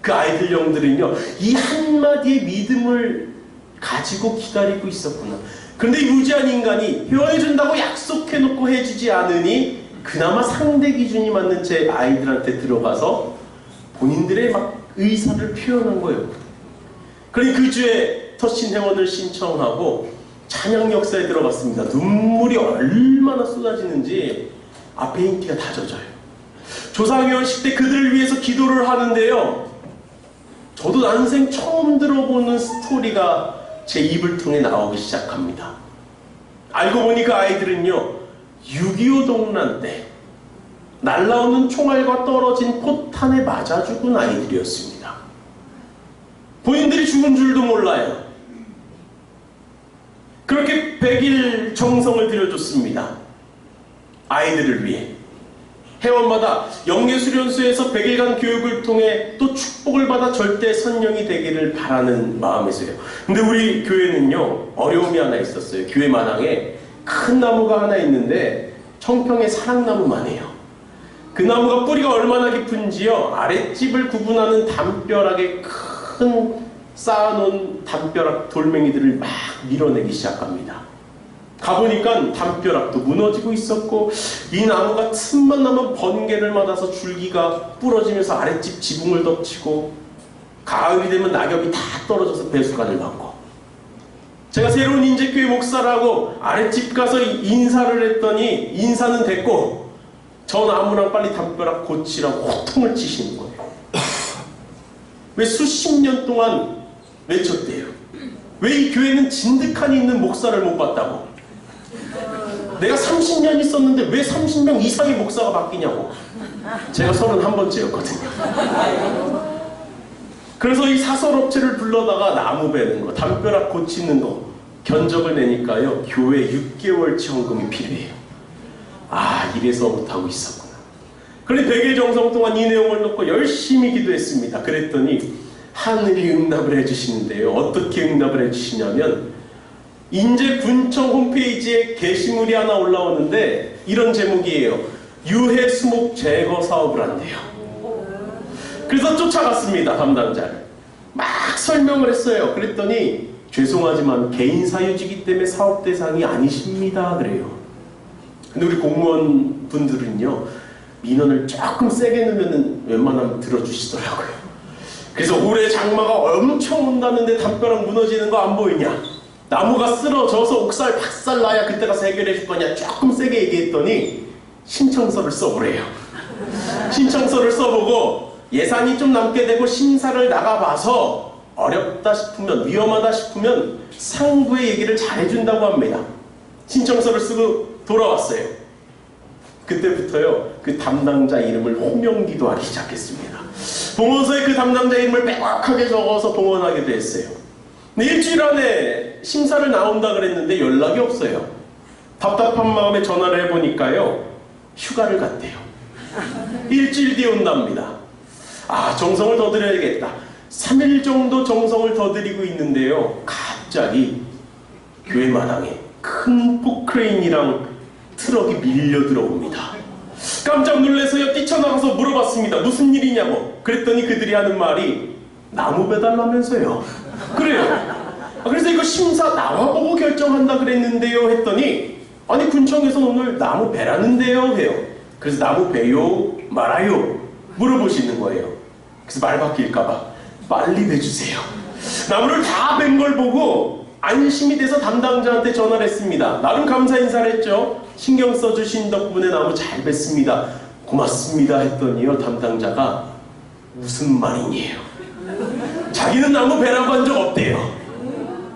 그 아이들 영들은요, 이 한마디의 믿음을 가지고 기다리고 있었구나. 그런데 이 무지한 인간이 회원해 준다고 약속해놓고 해주지 않으니 그나마 상대 기준이 맞는 제 아이들한테 들어가서 본인들의 의사를 표현한 거예요. 그러니 그 주에 터신 회원을 신청하고 찬양 역사에 들어갔습니다. 눈물이 얼마나 쏟아지는지 앞페인티가 다 젖어요. 조상회원식 때 그들을 위해서 기도를 하는데요, 저도 난생 처음 들어보는 스토리가 제 입을 통해 나오기 시작합니다. 알고 보니 그 아이들은요, 6.25 동란 때 날라오는 총알과 떨어진 포탄에 맞아 죽은 아이들이었습니다. 본인들이 죽은 줄도 몰라요. 그렇게 100일 정성을 들여줬습니다. 아이들을 위해. 회원마다 영예수련소에서 100일간 교육을 통해 또 축복을 받아 절대 선영이 되기를 바라는 마음에서요. 근데 우리 교회는요, 어려움이 하나 있었어요. 교회 마당에 큰 나무가 하나 있는데 청평에 사랑나무만 해요. 그 나무가 뿌리가 얼마나 깊은지요, 아랫집을 구분하는 담벼락에 큰 쌓아놓은 담벼락 돌멩이들을 막 밀어내기 시작합니다. 가보니까 담벼락도 무너지고 있었고, 이 나무가 틈만 나면 번개를 맞아서 줄기가 부러지면서 아랫집 지붕을 덮치고, 가을이 되면 낙엽이 다 떨어져서 배수관을 막고, 제가 새로운 인재교회 목사라고 아랫집 가서 인사를 했더니 인사는 됐고 저 나무랑 빨리 담벼락 고치라고 호통을 치시는 거예요. 왜 수십 년 동안 외쳤대요. 왜 이 교회는 진득한 있는 목사를 못 봤다고. 내가 30년 있었는데 왜 30명 이상의 목사가 바뀌냐고. 제가 31번째였거든요. 그래서 이 사설업체를 불러다가 나무 베는 거, 담벼락 고치는 거 견적을 내니까요, 교회 6개월치 헌금이 필요해요. 이래서 못하고 있었구나. 그런데 100일 정성 동안 이 내용을 놓고 열심히 기도했습니다. 그랬더니 하늘이 응답을 해주시는데요. 어떻게 응답을 해주시냐면, 인제군청 홈페이지에 게시물이 하나 올라오는데 이런 제목이에요. 유해 수목 제거 사업을 한대요. 그래서 쫓아갔습니다. 담당자를 막 설명을 했어요. 그랬더니 죄송하지만 개인 사유지기 때문에 사업 대상이 아니십니다. 그래요. 근데 우리 공무원 분들은요, 민원을 조금 세게 넣으면 웬만하면 들어주시더라고요. 그래서 올해 장마가 엄청 온다는데 담벼락 무너지는 거 안 보이냐? 나무가 쓰러져서 옥살 박살 나야 그때 가서 해결해 줄 거냐? 조금 세게 얘기했더니 신청서를 써보래요. 신청서를 써보고 예산이 좀 남게 되고 심사를 나가봐서 어렵다 싶으면, 위험하다 싶으면 상부의 얘기를 잘해준다고 합니다. 신청서를 쓰고 돌아왔어요. 그때부터요, 그 담당자 이름을 호명기도 하기 시작했습니다. 봉헌서에 그 담당자 이름을 빼곡하게 적어서 봉헌하게 됐어요. 근데 일주일 안에 심사를 나온다 그랬는데 연락이 없어요. 답답한 마음에 전화를 해보니까요, 휴가를 갔대요. 일주일 뒤에 온답니다. 아, 정성을 더 들여야겠다. 3일 정도 정성을 더 들이고 있는데요, 갑자기 교회 마당에 큰 포크레인이랑 트럭이 밀려 들어옵니다. 깜짝 놀라서요, 뛰쳐나가서 물어봤습니다. 무슨 일이냐고. 그랬더니 그들이 하는 말이 나무 배달라면서요. 그래요. 그래서 이거 심사 나와보고 결정한다 그랬는데요 했더니, 아니 군청에서 오늘 나무 배라는데요 해요. 그래서 나무 배요 말아요 물어보시는 거예요. 그래서 말 바뀔까봐 빨리 배주세요. 나무를 다 벤 걸 보고 안심이 돼서 담당자한테 전화를 했습니다. 나름 감사 인사를 했죠. 신경 써주신 덕분에 나무 잘 뱄습니다. 고맙습니다 했더니요, 담당자가 무슨 말이니에요. 자기는 나무 배라고 한 적 없대요.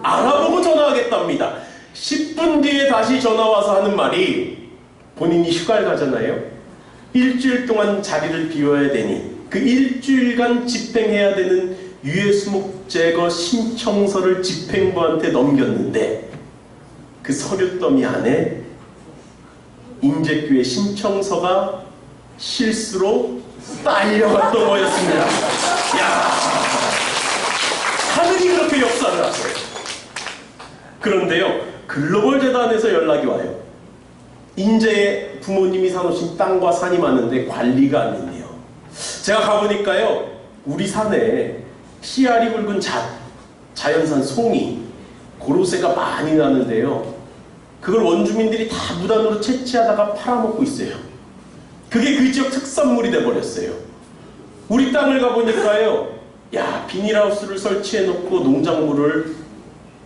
알아보고 전화하겠답니다. 10분 뒤에 다시 전화와서 하는 말이, 본인이 휴가를 가잖아요. 일주일 동안 자리를 비워야 되니 그 일주일간 집행해야 되는 유해수목 제거 신청서를 집행부한테 넘겼는데, 그 서류 더미 안에 인재교회 신청서가 실수로 딸려갔던 거였습니다. 야, 하늘이 그렇게 역사를 하세요. 그런데요, 글로벌 재단에서 연락이 와요. 인제에 부모님이 사놓으신 땅과 산이 많은데 관리가 안 됐네요. 제가 가보니까요, 우리 산에 씨알이 굵은 자연산 송이, 고로쇠가 많이 나는데요, 그걸 원주민들이 다 무단으로 채취하다가 팔아먹고 있어요. 그게 그 지역 특산물이 돼버렸어요. 우리 땅을 가보니까요, 야, 비닐하우스를 설치해놓고 농작물을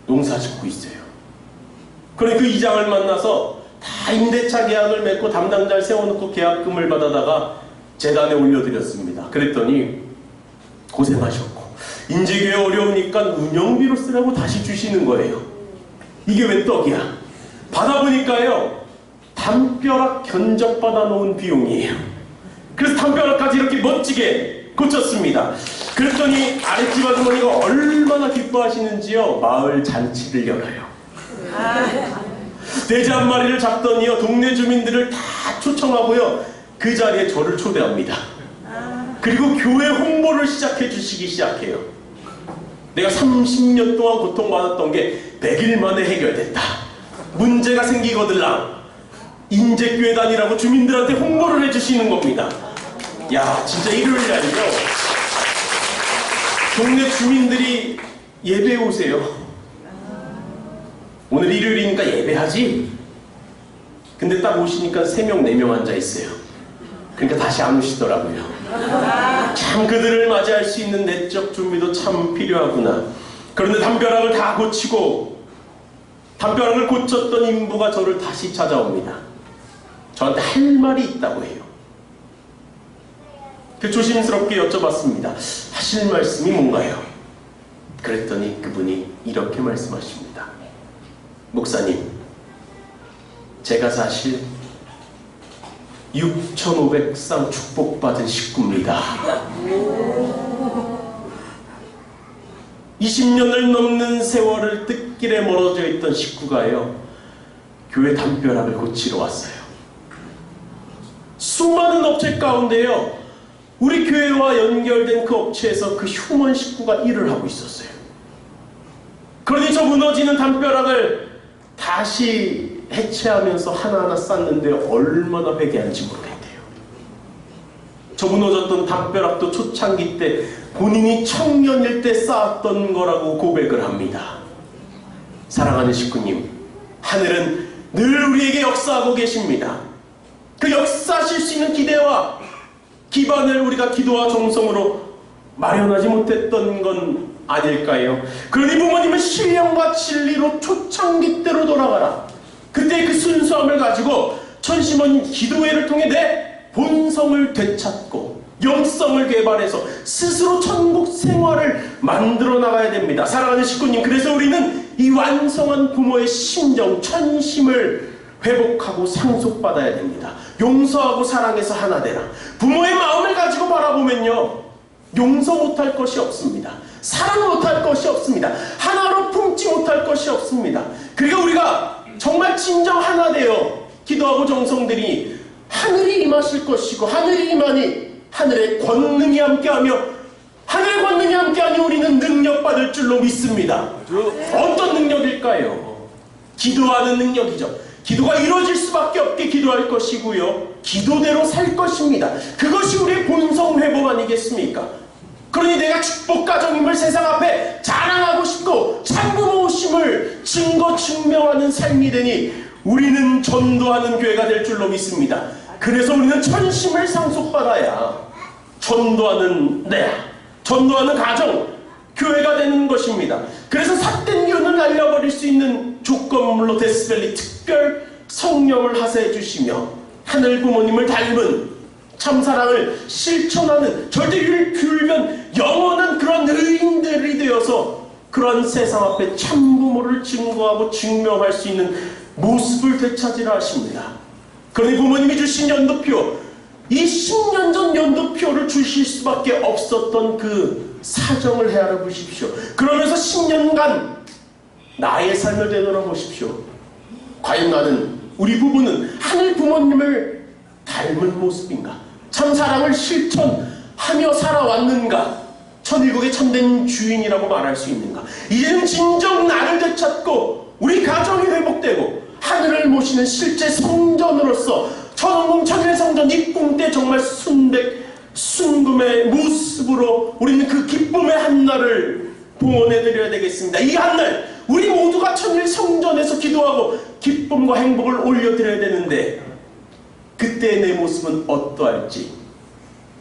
농사짓고 있어요. 그러니 그 이장을 만나서 다 임대차 계약을 맺고 담당자를 세워놓고 계약금을 받아다가 재단에 올려드렸습니다. 그랬더니 고생하셨고 인재교회 어려우니까 운영비로 쓰라고 다시 주시는 거예요. 이게 웬 떡이야. 받아보니까요, 담벼락 견적받아 놓은 비용이에요. 그래서 담벼락까지 이렇게 멋지게 고쳤습니다. 그랬더니 아랫집 아주머니가 얼마나 기뻐하시는지요, 마을 잔치를 열어요. 돼지 한 마리를 잡더니요, 동네 주민들을 다 초청하고요, 그 자리에 저를 초대합니다. 그리고 교회 홍보를 시작해 주시기 시작해요. 내가 30년 동안 고통받았던 게 100일 만에 해결됐다. 문제가 생기거들랑 인재교회 다니라고 주민들한테 홍보를 해주시는 겁니다. 야, 진짜 일요일 날이죠. 동네 주민들이 예배 오세요. 오늘 일요일이니까 예배하지? 근데 딱 오시니까 3명, 4명 앉아 있어요. 그러니까 다시 안 오시더라고요. 참 그들을 맞이할 수 있는 내적 준비도 참 필요하구나. 그런데 담벼락을 다 고치고, 담벼락을 고쳤던 인부가 저를 다시 찾아옵니다. 저한테 할 말이 있다고 해요. 그 조심스럽게 여쭤봤습니다. 하실 말씀이 뭔가요? 그랬더니 그분이 이렇게 말씀하십니다. 목사님, 제가 사실 6,500쌍 축복받은 식구입니다. 20년을 넘는 세월을 뜻길에 멀어져 있던 식구가요, 교회 담벼락을 고치러 왔어요. 수많은 업체 가운데요, 우리 교회와 연결된 그 업체에서 그 휴먼 식구가 일을 하고 있었어요. 그러니 저 무너지는 담벼락을 다시 해체하면서 하나하나 쌓는데 얼마나 회개한지 모르겠대요. 저 무너졌던 담벼락도 초창기 때 본인이 청년일 때 쌓았던 거라고 고백을 합니다. 사랑하는 식구님, 하늘은 늘 우리에게 역사하고 계십니다. 그 역사하실 수 있는 기대와 기반을 우리가 기도와 정성으로 마련하지 못했던 건 아닐까요? 그러니 부모님은 신령과 진리로 초창기 때로 돌아가라. 그때 그 순수함을 가지고 천심원 기도회를 통해 내 본성을 되찾고 영성을 개발해서 스스로 천국 생활을 만들어 나가야 됩니다. 사랑하는 식구님, 그래서 우리는 이 완성한 부모의 심정, 천심을 회복하고 상속받아야 됩니다. 용서하고 사랑해서 하나 되라. 부모의 마음을 가지고 바라보면요, 용서 못할 것이 없습니다. 사랑 못할 것이 없습니다. 하나로 품지 못할 것이 없습니다. 그러니까 우리가 정말 진정 하나 되어 기도하고 정성들이 하늘이 임하실 것이고, 하늘이 임하니 하늘의 권능이 함께하며, 하늘의 권능이 함께하니 우리는 능력받을 줄로 믿습니다. 어떤 능력일까요? 기도하는 능력이죠. 기도가 이루어질 수밖에 없게 기도할 것이고요, 기도대로 살 것입니다. 그것이 우리의 본성 회복 아니겠습니까? 그러니 내가 축복 가정임을 세상 앞에 자랑하고 싶고 참부모심을 증거 증명하는 삶이 되니 우리는 전도하는 교회가 될 줄로 믿습니다. 그래서 우리는 천심을 상속받아야 전도하는 전도하는 가정, 교회가 되는 것입니다. 그래서 삿된 기운을 날려버릴 수 있는 조건물로 데스벨리 특별 성령을 하사해 주시며 하늘 부모님을 닮은 참사랑을 실천하는 절대를 귤면 영원한 그런 의인들이 되어서 그런 세상 앞에 참부모를 증거하고 증명할 수 있는 모습을 되찾으라 하십니다. 그러니 부모님이 주신 연도표, 이 10년 전 연도표를 주실 수밖에 없었던 그 사정을 헤아려 보십시오. 그러면서 10년간 나의 삶을 되돌아보십시오. 과연 나는, 우리 부부는 하늘 부모님을 닮은 모습인가? 참 사랑을 실천하며 살아왔는가? 천일국의 참된 주인이라고 말할 수 있는가? 이제는 진정 나를 되찾고 우리 가정이 회복되고 하늘을 모시는 실제 성전으로서 천홍궁 천일성전 입궁 때 정말 순금의 모습으로 우리는 그 기쁨의 한날을 봉헌해드려야 되겠습니다. 이 한날 우리 모두가 천일성전에서 기도하고 기쁨과 행복을 올려드려야 되는데, 그때 내 모습은 어떠할지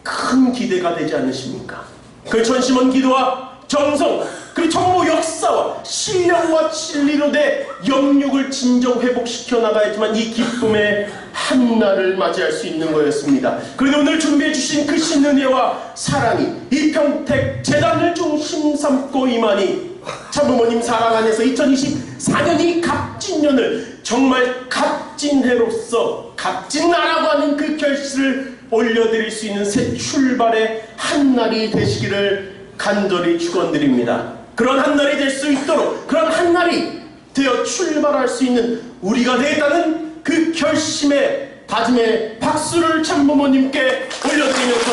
큰 기대가 되지 않으십니까? 그 천심원 기도와 정성, 그 정모 역사와 신령과 진리로 내 영육을 진정 회복시켜 나가야지만 이 기쁨의 한날을 맞이할 수 있는 거였습니다. 그런데 오늘 준비해 주신 그 신은혜와 사랑이 이 평택 재단을 중심 삼고 임하니 참부모님 사랑 안에서 2024년이 갑진년을 정말 갑진해로서 갑진나라고 하는 그 결실을 올려드릴 수 있는 새 출발의 한날이 되시기를 간절히 축원드립니다. 그런 한날이 될 수 있도록, 그런 한날이 되어 출발할 수 있는 우리가 되겠다는 그 결심의 다짐의 박수를 참부모님께 올려드리면서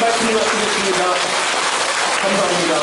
말씀을 마치겠습니다. 감사합니다.